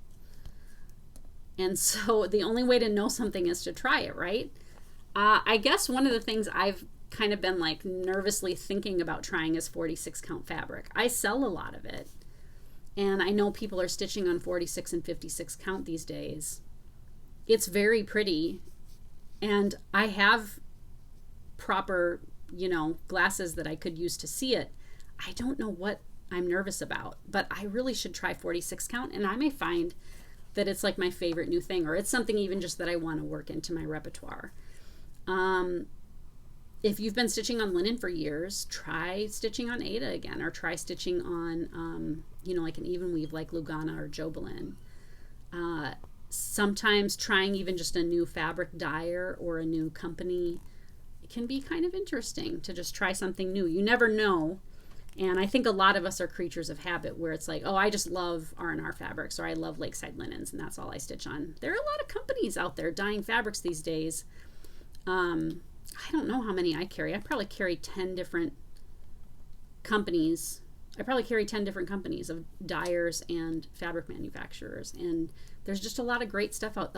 And so the only way to know something is to try it, right? I guess one of the things I've kind of been like nervously thinking about trying is 46 count fabric. I sell a lot of it. And I know people are stitching on 46 and 56 count these days. It's very pretty. And I have proper, glasses that I could use to see it. I don't know what I'm nervous about, but I really should try 46 count, and I may find that it's like my favorite new thing, or it's something even just that I want to work into my repertoire. If you've been stitching on linen for years, try stitching on Aida again, or try stitching on, like an even weave like Lugana or Jobelin. Sometimes trying even just a new fabric dyer or a new company can be kind of interesting to just try something new. You never know. And I think a lot of us are creatures of habit, where it's like, oh, I just love R&R fabrics, or I love Lakeside linens, and that's all I stitch on. There are a lot of companies out there dyeing fabrics these days. I don't know how many I carry. I probably carry 10 different companies. I probably carry 10 different companies of dyers and fabric manufacturers. And there's just a lot of great stuff out.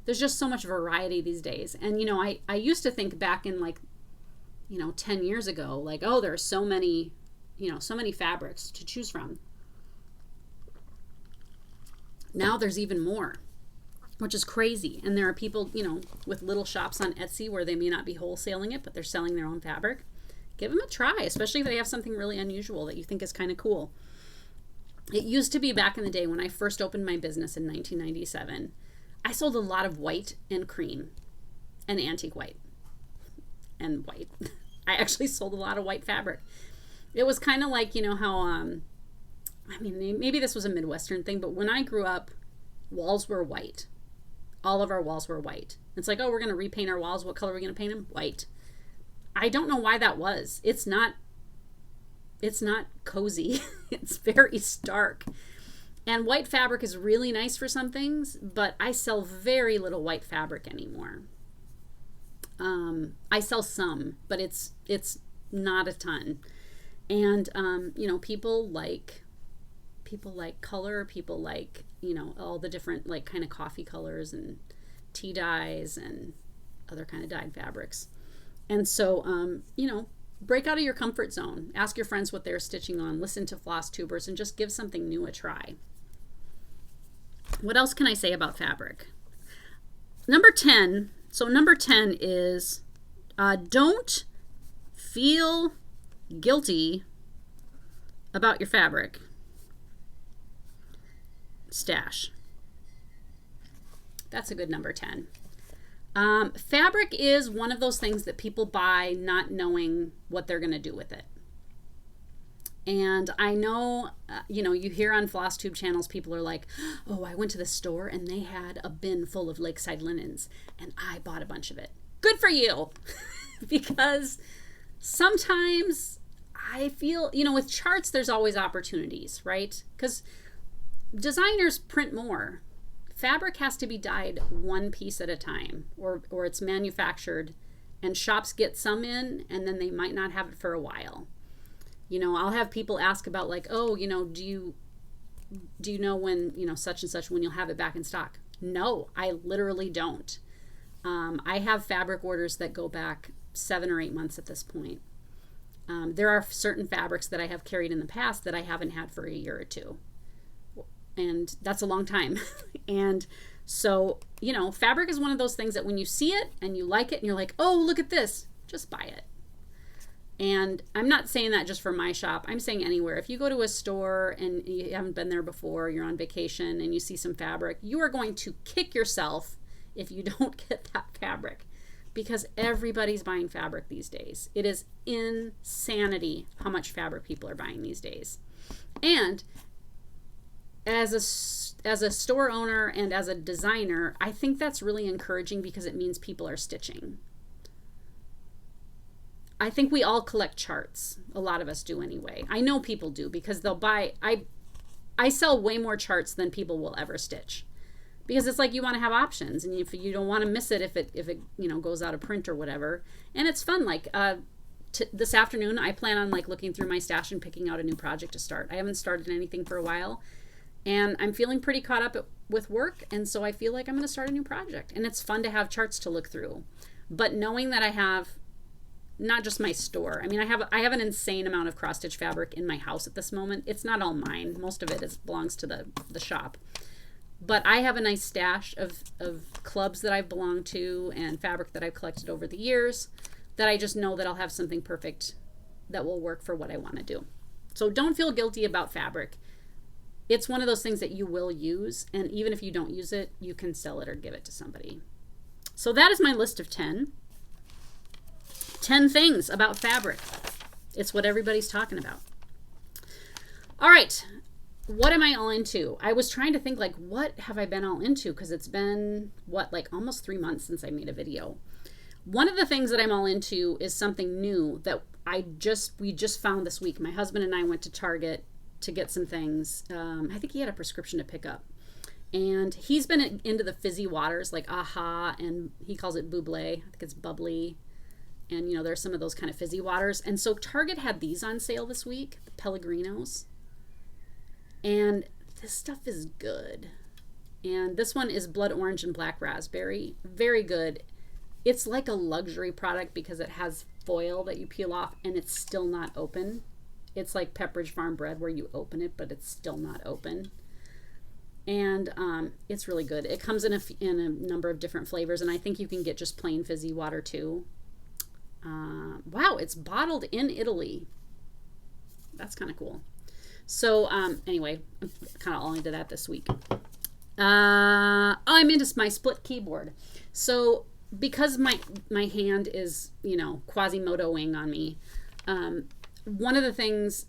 There's just so much variety these days. And, I used to think back in 10 years ago, like, oh, there are so many fabrics to choose from. Now there's even more, which is crazy. And there are people, with little shops on Etsy where they may not be wholesaling it, but they're selling their own fabric. Give them a try, especially if they have something really unusual that you think is kind of cool. It used to be back in the day when I first opened my business in 1997, I sold a lot of white and cream and antique white. And white. I actually sold a lot of white fabric. It was kind of like, how, maybe this was a Midwestern thing, but when I grew up, walls were white. All of our walls were white. It's like, oh, we're going to repaint our walls. What color are we going to paint them? White. I don't know why that was. It's not cozy. It's very stark. And white fabric is really nice for some things, but I sell very little white fabric anymore. I sell some, but it's not a ton. And, people like color, people like, all the different, like, kind of coffee colors and tea dyes and other kind of dyed fabrics. And so, break out of your comfort zone. Ask your friends what they're stitching on. Listen to floss tubers and just give something new a try. What else can I say about fabric? Number 10 is don't feel guilty about your fabric stash. That's a good number 10. Fabric is one of those things that people buy not knowing what they're going to do with it. And I know, you hear on floss tube channels, people are like, oh, I went to the store and they had a bin full of Lakeside linens and I bought a bunch of it. Good for you. Because sometimes I feel, with charts, there's always opportunities, right? Because designers print more. Fabric has to be dyed one piece at a time, or it's manufactured, and shops get some in, and then they might not have it for a while. I'll have people ask about, like, oh, do you know when, such and such, when you'll have it back in stock? No, I literally don't. I have fabric orders that go back 7 or 8 months at this point. There are certain fabrics that I have carried in the past that I haven't had for a year or two. And that's a long time. And so, you know, fabric is one of those things that when you see it and you like it and you're like, oh, look at this, just buy it. And I'm not saying that just for my shop. I'm saying anywhere. If you go to a store and you haven't been there before, you're on vacation and you see some fabric, you are going to kick yourself if you don't get that fabric, because everybody's buying fabric these days. It is insanity how much fabric people are buying these days. And as a store owner and as a designer, I think that's really encouraging because it means people are stitching. I think we all collect charts. A lot of us do anyway. I know people do because they'll buy, I sell way more charts than people will ever stitch. Because it's like you want to have options, and if you don't want to miss it if it you know goes out of print or whatever. And it's fun. Like this afternoon, I plan on like looking through my stash and picking out a new project to start. I haven't started anything for a while, and I'm feeling pretty caught up with work, and so I feel like I'm going to start a new project. And it's fun to have charts to look through, but knowing that I have not just my store. I mean, I have an insane amount of cross stitch fabric in my house at this moment. It's not all mine. Most of it belongs to the shop. But I have a nice stash of clubs that I've belonged to and fabric that I've collected over the years that I just know that I'll have something perfect that will work for what I want to do. So don't feel guilty about fabric. It's one of those things that you will use, and even if you don't use it, you can sell it or give it to somebody. So that is my list of 10. 10 things about fabric. It's what everybody's talking about. All right. What am I all into? I was trying to think, like, what have I been all into? Because it's been, what, like almost 3 months since I made a video. One of the things that I'm all into is something new that we just found this week. My husband and I went to Target to get some things. I think he had a prescription to pick up. And he's been into the fizzy waters, like Aha, and he calls it Bubbly. I think it's bubbly. And, you know, there's some of those kind of fizzy waters. And so Target had these on sale this week, the Pellegrinos. And this stuff is good. And this one is blood orange and black raspberry. Very good. It's like a luxury product because it has foil that you peel off and it's still not open. It's like Pepperidge Farm bread where you open it, but it's still not open. And it's really good. It comes in a number of different flavors, and I think you can get just plain fizzy water too. Wow, it's bottled in Italy. That's kind of cool. So anyway, I'm kind of all into that this week. I'm into my split keyboard. So because my hand is, you know, Quasimodoing on me, one of the things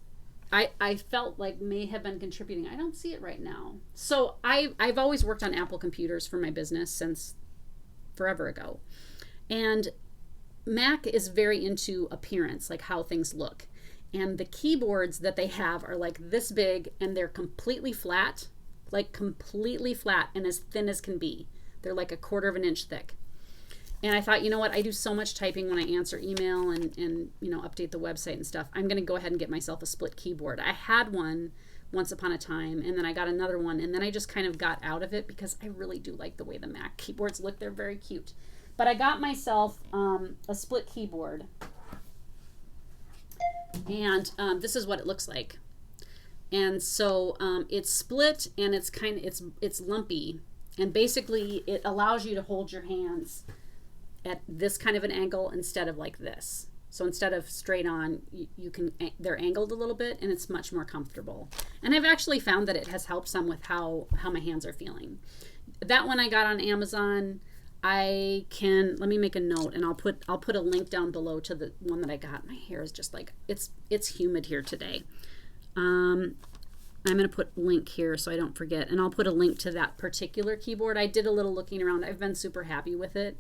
I felt like may have been contributing, I don't see it right now. So I've always worked on Apple computers for my business since forever ago. And Mac is very into appearance, like how things look. And the keyboards that they have are like this big, and they're completely flat, like completely flat and as thin as can be. They're like 1/4 of an inch thick. And I thought, you know what, I do so much typing when I answer email and you know, update the website and stuff. I'm going to go ahead and get myself a split keyboard. I had one once upon a time, and then I got another one, and then I just kind of got out of it because I really do like the way the Mac keyboards look. They're very cute. But I got myself a split keyboard, and this is what it looks like. And so it's split, and it's lumpy, and basically it allows you to hold your hands at this kind of an angle instead of like this. So instead of straight on, they're angled a little bit, and it's much more comfortable. And I've actually found that it has helped some with how my hands are feeling. That one I got on Amazon. Let me make a note, and I'll put a link down below to the one that I got. My hair is just like, it's humid here today. I'm going to put link here so I don't forget, and I'll put a link to that particular keyboard. I did a little looking around. I've been super happy with it.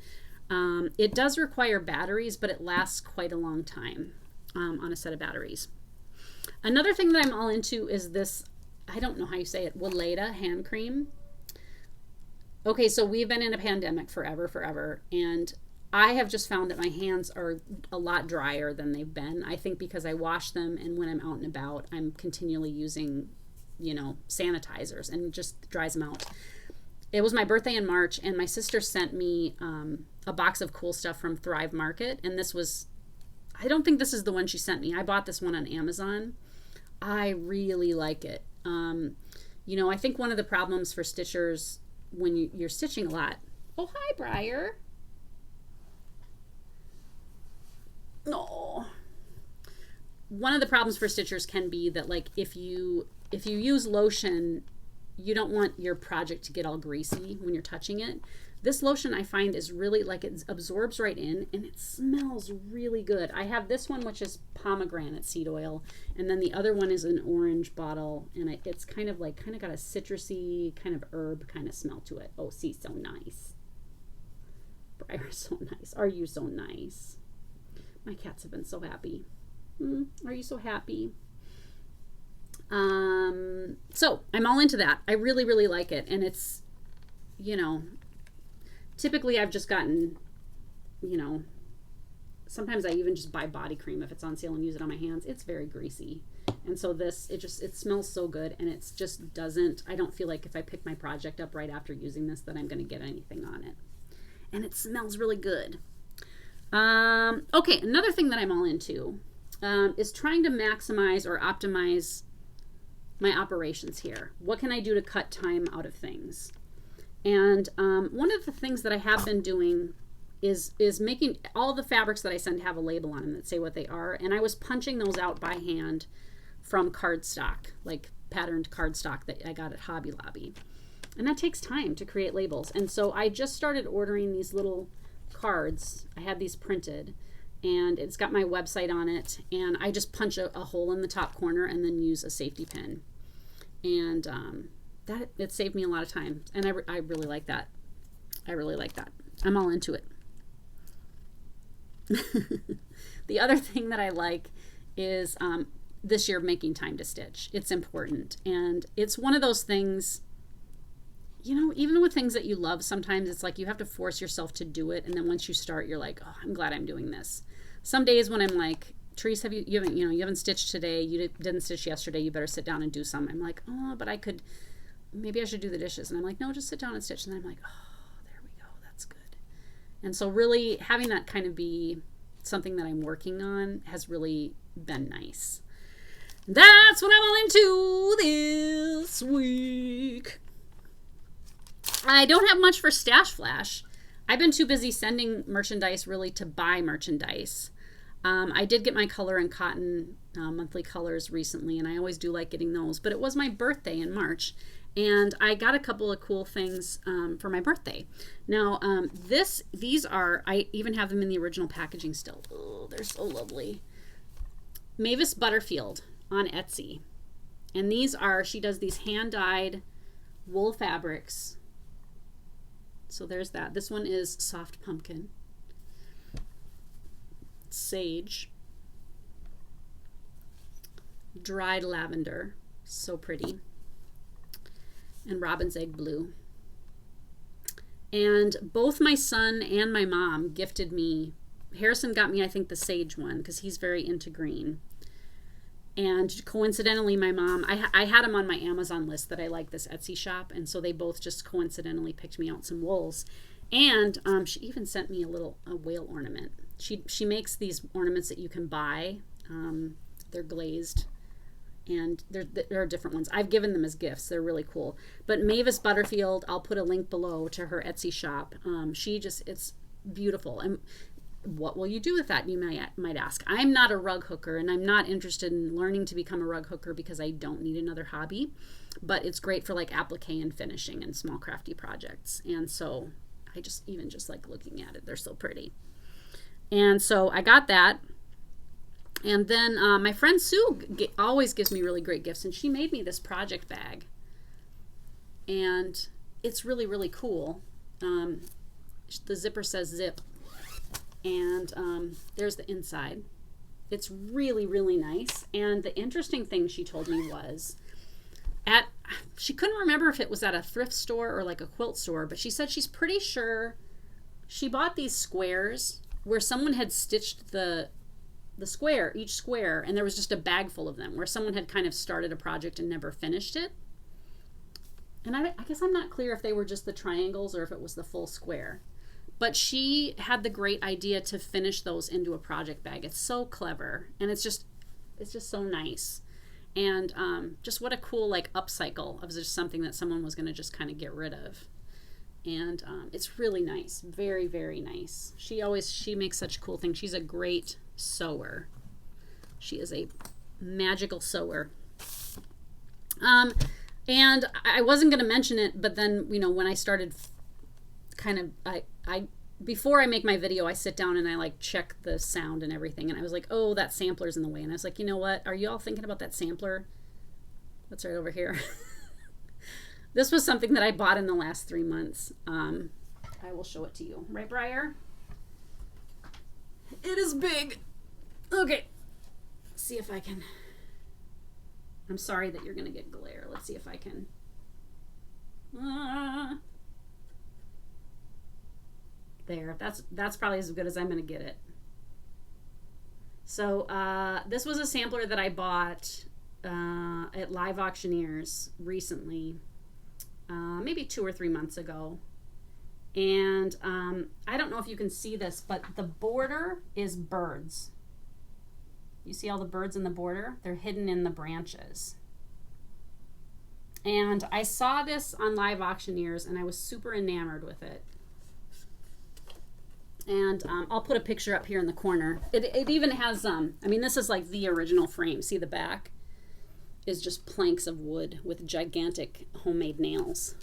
It does require batteries, but it lasts quite a long time on a set of batteries. Another thing that I'm all into is this, I don't know how you say it, Weleda hand cream. Okay, so we've been in a pandemic forever, and I have just found that my hands are a lot drier than they've been. I think because I wash them, and when I'm out and about, I'm continually using, you know, sanitizers, and it just dries them out. It was my birthday in March, and my sister sent me a box of cool stuff from Thrive Market, and this was, I don't think this is the one she sent me. I bought this one on Amazon. I really like it. I think one of the problems for stitchers when you're stitching a lot. Oh, hi, Briar. No. One of the problems for stitchers can be that, like, if you use lotion, you don't want your project to get all greasy when you're touching it. This lotion I find is really, like, it absorbs right in and it smells really good. I have this one, which is pomegranate seed oil, and then the other one is an orange bottle, and it's kind of got a citrusy kind of herb kind of smell to it. Oh, see, so nice. Briar's so nice. Are you so nice? My cats have been so happy. Are you so happy? So I'm all into that. I really, really like it. And it's, typically I've just gotten, sometimes I even just buy body cream if it's on sale and use it on my hands. It's very greasy. And so this, it smells so good, and it's just I don't feel like if I pick my project up right after using this that I'm going to get anything on it. And it smells really good. Okay, another thing that I'm all into is trying to maximize or optimize my operations here. What can I do to cut time out of things? And one of the things that I have been doing is making all the fabrics that I send have a label on them that say what they are. And I was punching those out by hand from cardstock, like patterned cardstock that I got at Hobby Lobby. And that takes time to create labels. And so I just started ordering these little cards. I had these printed, and it's got my website on it, and I just punch a hole in the top corner and then use a safety pin, and it saved me a lot of time, and I really like that. I'm all into it. The other thing that I like is this year making time to stitch. It's important, and it's one of those things, even with things that you love, sometimes it's like you have to force yourself to do it, and then once you start, you're like, oh, I'm glad I'm doing this. Some days when I'm like, Therese, you haven't stitched today, you didn't stitch yesterday, you better sit down and do some. I'm like, oh, but maybe I should do the dishes. And I'm like, no, just sit down and stitch. And I'm like, oh, there we go, that's good. And so really having that kind of be something that I'm working on has really been nice. That's what I'm all into this week. I don't have much for Stash Flash. I've been too busy sending merchandise really to buy merchandise. I did get my Color and Cotton monthly colors recently, and I always do like getting those. But it was my birthday in March, and I got a couple of cool things for my birthday. Now, these are, I even have them in the original packaging still. Oh, they're so lovely. Mavis Butterfield on Etsy. And these are, she does these hand-dyed wool fabrics. So there's that. This one is soft pumpkin, sage, dried lavender, so pretty, and robin's egg blue. And both my son and my mom gifted me, Harrison got me, I think, the sage one because he's very into green. And coincidentally, my mom, I had them on my Amazon list that I like this Etsy shop, and so they both just coincidentally picked me out some wools. And she even sent me a whale ornament. She makes these ornaments that you can buy. They're glazed, and there are different ones. I've given them as gifts. They're really cool. But Mavis Butterfield, I'll put a link below to her Etsy shop. It's beautiful. And what will you do with that, you might ask? I'm not a rug hooker, and I'm not interested in learning to become a rug hooker because I don't need another hobby, but it's great for like applique and finishing and small crafty projects. And so I just like looking at it. They're so pretty. And so I got that. And then my friend Sue always gives me really great gifts, and she made me this project bag. And it's really, really cool. The zipper says zip. And there's the inside. It's really, really nice. And the interesting thing she told me was she couldn't remember if it was at a thrift store or like a quilt store, but she said she's pretty sure she bought these squares where someone had stitched the square, each square, and there was just a bag full of them where someone had kind of started a project and never finished it. And I guess I'm not clear if they were just the triangles or if it was the full square. But she had the great idea to finish those into a project bag. It's so clever, and it's just so nice. And just what a cool like upcycle of just something that someone was going to just kind of get rid of. And it's really nice, very, very nice. She makes such cool things. She's a great sewer. She is a magical sewer. And I wasn't going to mention it, but then, you know, when I started kind of, I before I make my video, I sit down and I like check the sound and everything. And I was like, oh, that sampler's in the way. And I was like, you know what? Are you all thinking about that sampler? That's right over here. This was something that I bought in the last 3 months. I will show it to you. Right, Briar? It is big. Okay. Let's see if I can. I'm sorry that you're going to get glare. Let's see if I can. There. That's probably as good as I'm going to get it. So this was a sampler that I bought at Live Auctioneers recently, maybe 2 or 3 months ago. And I don't know if you can see this, but the border is birds. You see all the birds in the border? They're hidden in the branches. And I saw this on Live Auctioneers, and I was super enamored with it. And I'll put a picture up here in the corner. It even has, I mean, this is like the original frame. See the back is just planks of wood with gigantic homemade nails.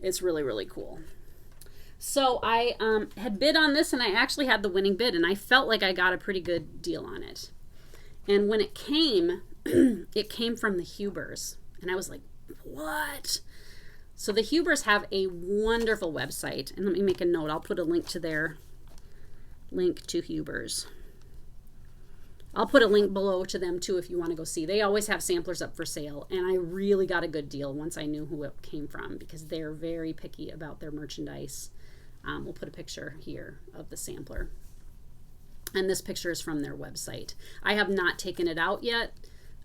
It's really, really cool. So I had bid on this, and I actually had the winning bid, and I felt like I got a pretty good deal on it. And when it came, it came from the Hubers. And I was like, what? So the Hubers have a wonderful website. And let me make a note. I'll put a link to their link to Hubers. I'll put a link below to them too if you want to go see. They always have samplers up for sale. And I really got a good deal once I knew who it came from, because they're very picky about their merchandise. We'll put a picture here of the sampler. And this picture is from their website. I have not taken it out yet.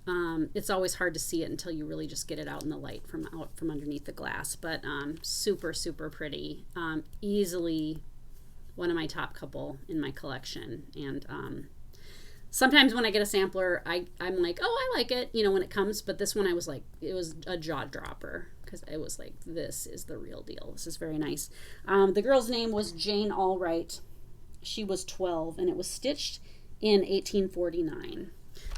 It's always hard to see it until you really just get it out in the light from underneath the glass. But super, super pretty. Easily one of my top couple in my collection. And sometimes when I get a sampler, I'm like, oh, I like it, you know, when it comes. But this one I was like, it was a jaw dropper, because it was like, this is the real deal. This is very nice. The girl's name was Jane Allwright. She was 12, and it was stitched in 1849,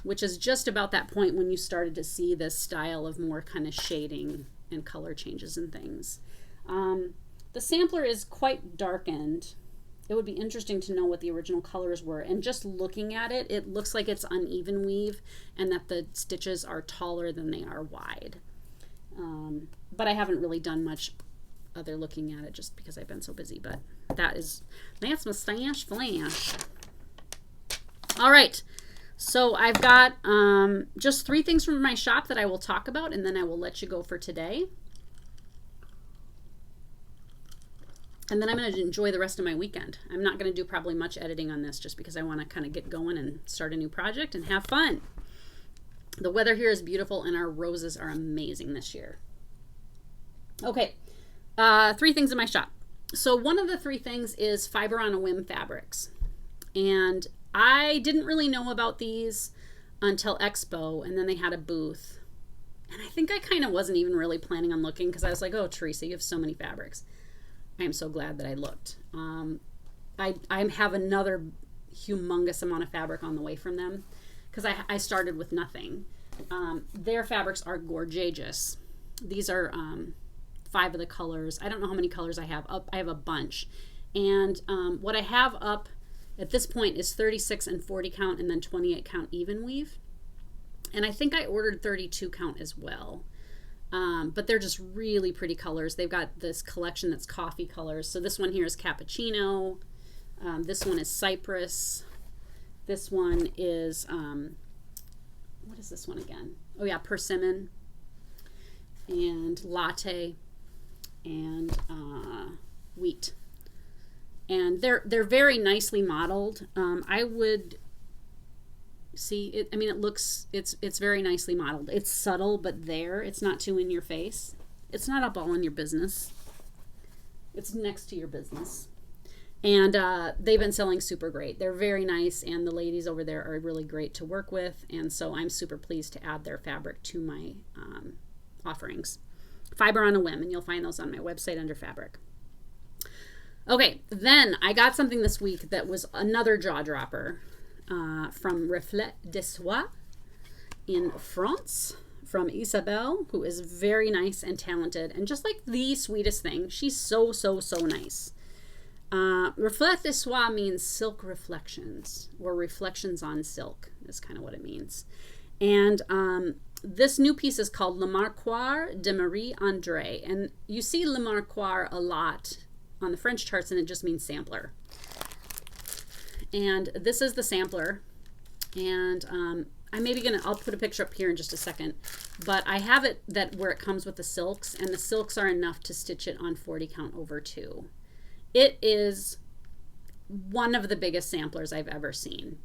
which is just about that point when you started to see this style of more kind of shading and color changes and things. The sampler is quite darkened. It would be interesting to know what the original colors were. And just looking at it, it looks like it's uneven weave and that the stitches are taller than they are wide. But I haven't really done much other looking at it just because I've been so busy. But that's my stash flash. All right. So I've got just 3 things from my shop that I will talk about, and then I will let you go for today. And then I'm going to enjoy the rest of my weekend. I'm not going to do probably much editing on this just because I want to kind of get going and start a new project and have fun. The weather here is beautiful, and our roses are amazing this year. Okay, 3 things in my shop. So one of the 3 things is Fiber on a Whim fabrics. And I didn't really know about these until Expo, and then they had a booth. And I think I kind of wasn't even really planning on looking, because I was like, oh, Teresa, you have so many fabrics. I am so glad that I looked. I have another humongous amount of fabric on the way from them, because I started with nothing. Their fabrics are gorgeous. These are 5 of the colors. I don't know how many colors I have up. I have a bunch. And what I have up at this point is 36 and 40 count, and then 28 count even weave. And I think I ordered 32 count as well. But they're just really pretty colors. They've got this collection that's coffee colors. So this one here is cappuccino. This one is cypress. This one is, what is this one again? Oh yeah, persimmon and latte and wheat. And they're very nicely modeled. I would see it. I mean, it's very nicely modeled. It's subtle, but it's not too in your face. It's not up all in your business. It's next to your business. And they've been selling super great. They're very nice, and the ladies over there are really great to work with. And so I'm super pleased to add their fabric to my offerings. Fiber on a Whim, and you'll find those on my website under fabric. Okay, then I got something this week that was another jaw dropper from Reflet de Soie in France, from Isabelle, who is very nice and talented, and just like the sweetest thing. She's so nice. Reflet de Soie means silk reflections, or reflections on silk is kind of what it means. And this new piece is called Le Marquoir de Marie André. And you see Le Marquoir a lot on the French charts, and it just means sampler. And this is the sampler. And I'll put a picture up here in just a second. But I have it that where it comes with the silks, and the silks are enough to stitch it on 40 count over 2. It is one of the biggest samplers I've ever seen.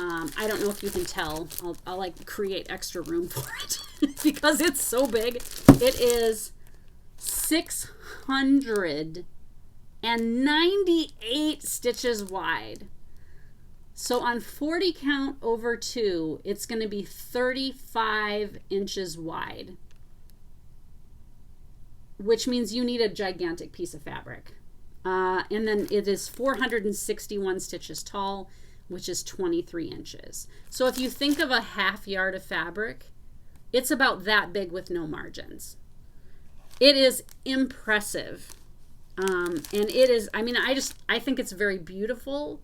I don't know if you can tell. I'll like create extra room for it because it's so big. It is 698 stitches wide. So on 40 count over 2, it's going to be 35 inches wide, which means you need a gigantic piece of fabric. And then it is 461 stitches tall, which is 23 inches. So if you think of a half yard of fabric, it's about that big with no margins. It is impressive. And it is, I think it's very beautiful.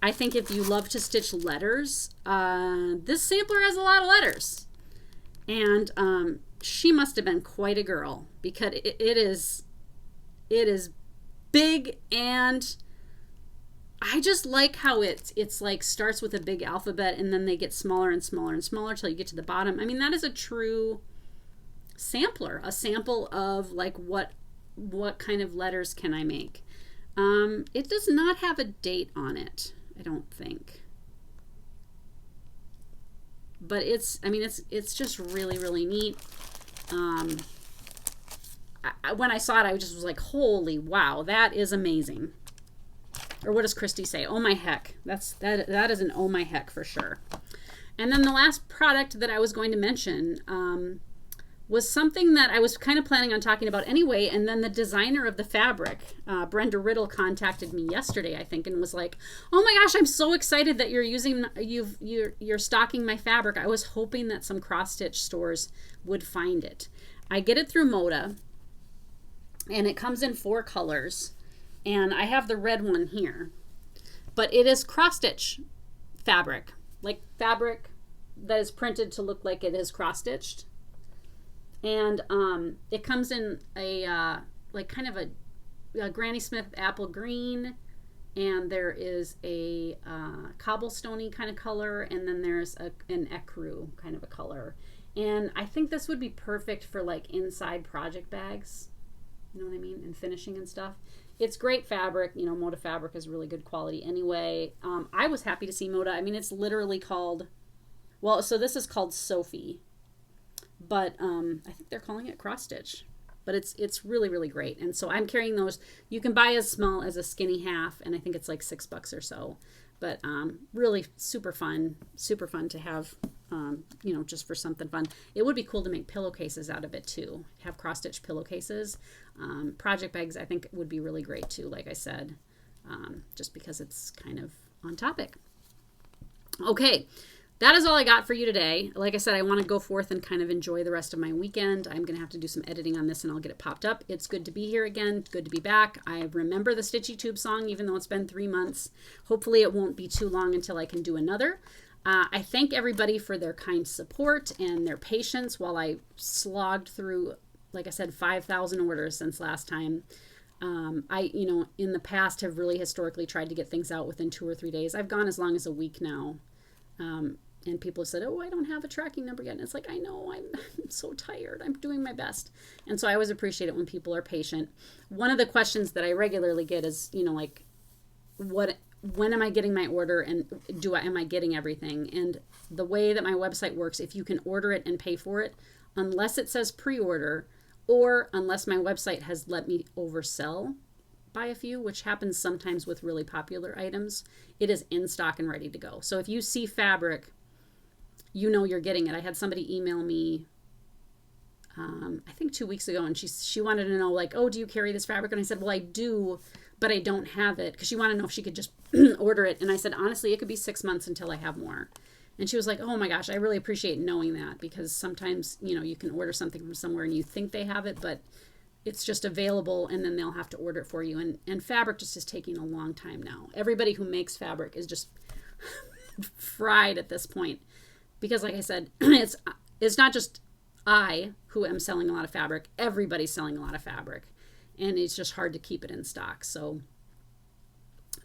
I think if you love to stitch letters, this sampler has a lot of letters. And she must have been quite a girl, because it is big, and I just like how it's like starts with a big alphabet and then they get smaller and smaller and smaller till you get to the bottom. I mean, that is a true sampler, a sample of like what kind of letters can I make. It does not have a date on it, I don't think. But it's just really, really neat. When I saw it, I just was like, holy wow, that is amazing. Or what does Christy say? Oh my heck. That is an oh my heck for sure. And then the last product that I was going to mention was something that I was kind of planning on talking about anyway, and then the designer of the fabric, Brenda Riddle, contacted me yesterday, I think, and was like, oh my gosh, I'm so excited that you're stocking my fabric. I was hoping that some cross-stitch stores would find it. I get it through Moda, and it comes in 4 colors, and I have the red one here, but it is cross-stitch fabric, like fabric that is printed to look like it is cross-stitched. And it comes in a like kind of a Granny Smith apple green, and there is a cobblestone-y kind of color, and then there's an ecru kind of a color. And I think this would be perfect for like inside project bags, you know what I mean, and finishing and stuff. It's great fabric. You know, Moda fabric is really good quality anyway. I was happy to see Moda. I mean, it's literally called, well, so this is called Sophie, but I think they're calling it cross stitch. But it's really, really great. And so I'm carrying those. You can buy as small as a skinny half, and I think it's like $6 or so. But really super fun to have, you know, just for something fun. It would be cool to make pillowcases out of it too. Have cross-stitch pillowcases. Project bags I think would be really great too, like I said, just because it's kind of on topic. Okay. That is all I got for you today. Like I said, I want to go forth and kind of enjoy the rest of my weekend. I'm going to have to do some editing on this and I'll get it popped up. It's good to be here again. Good to be back. I remember the StitchyTube song, even though it's been 3 months. Hopefully it won't be too long until I can do another. I thank everybody for their kind support and their patience while I slogged through, like I said, 5,000 orders since last time. I, you know, in the past have really historically tried to get things out within 2 or 3 days. I've gone as long as a week now. And people have said, oh, I don't have a tracking number yet. And it's like, I know, I'm so tired. I'm doing my best. And so I always appreciate it when people are patient. One of the questions that I regularly get is, you know, like, when am I getting my order, and am I getting everything? And the way that my website works, if you can order it and pay for it, unless it says pre-order, or unless my website has let me oversell by a few, which happens sometimes with really popular items, it is in stock and ready to go. So if you see fabric, you know you're getting it. I had somebody email me, I think 2 weeks ago, and she wanted to know, like, oh, do you carry this fabric? And I said, well, I do, but I don't have it, because she wanted to know if she could just order it. And I said, honestly, it could be 6 months until I have more. And she was like, oh my gosh, I really appreciate knowing that, because sometimes, you know, you can order something from somewhere and you think they have it, but it's just available, and then they'll have to order it for you. And fabric just is taking a long time now. Everybody who makes fabric is just fried at this point, because like I said, it's not just I who am selling a lot of fabric. Everybody's selling a lot of fabric, and it's just hard to keep it in stock. So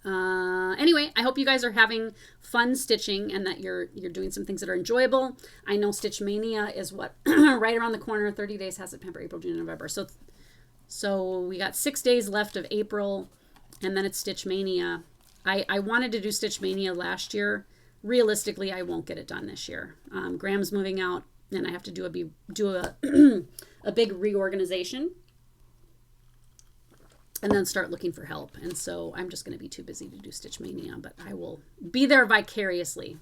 anyway, I hope you guys are having fun stitching, and that you're doing some things that are enjoyable. I know Stitch Mania is what right around the corner. 30 days has September, April, June, November. So we got 6 days left of April, and then it's Stitch Mania. I wanted to do Stitch Mania last year. Realistically, I won't get it done this year. Graham's moving out, and I have to do a big reorganization, and then start looking for help. And so I'm just going to be too busy to do Stitch Mania, but I will be there vicariously.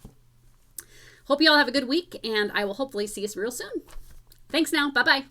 Hope you all have a good week, and I will hopefully see you real soon. Thanks now. Bye-bye.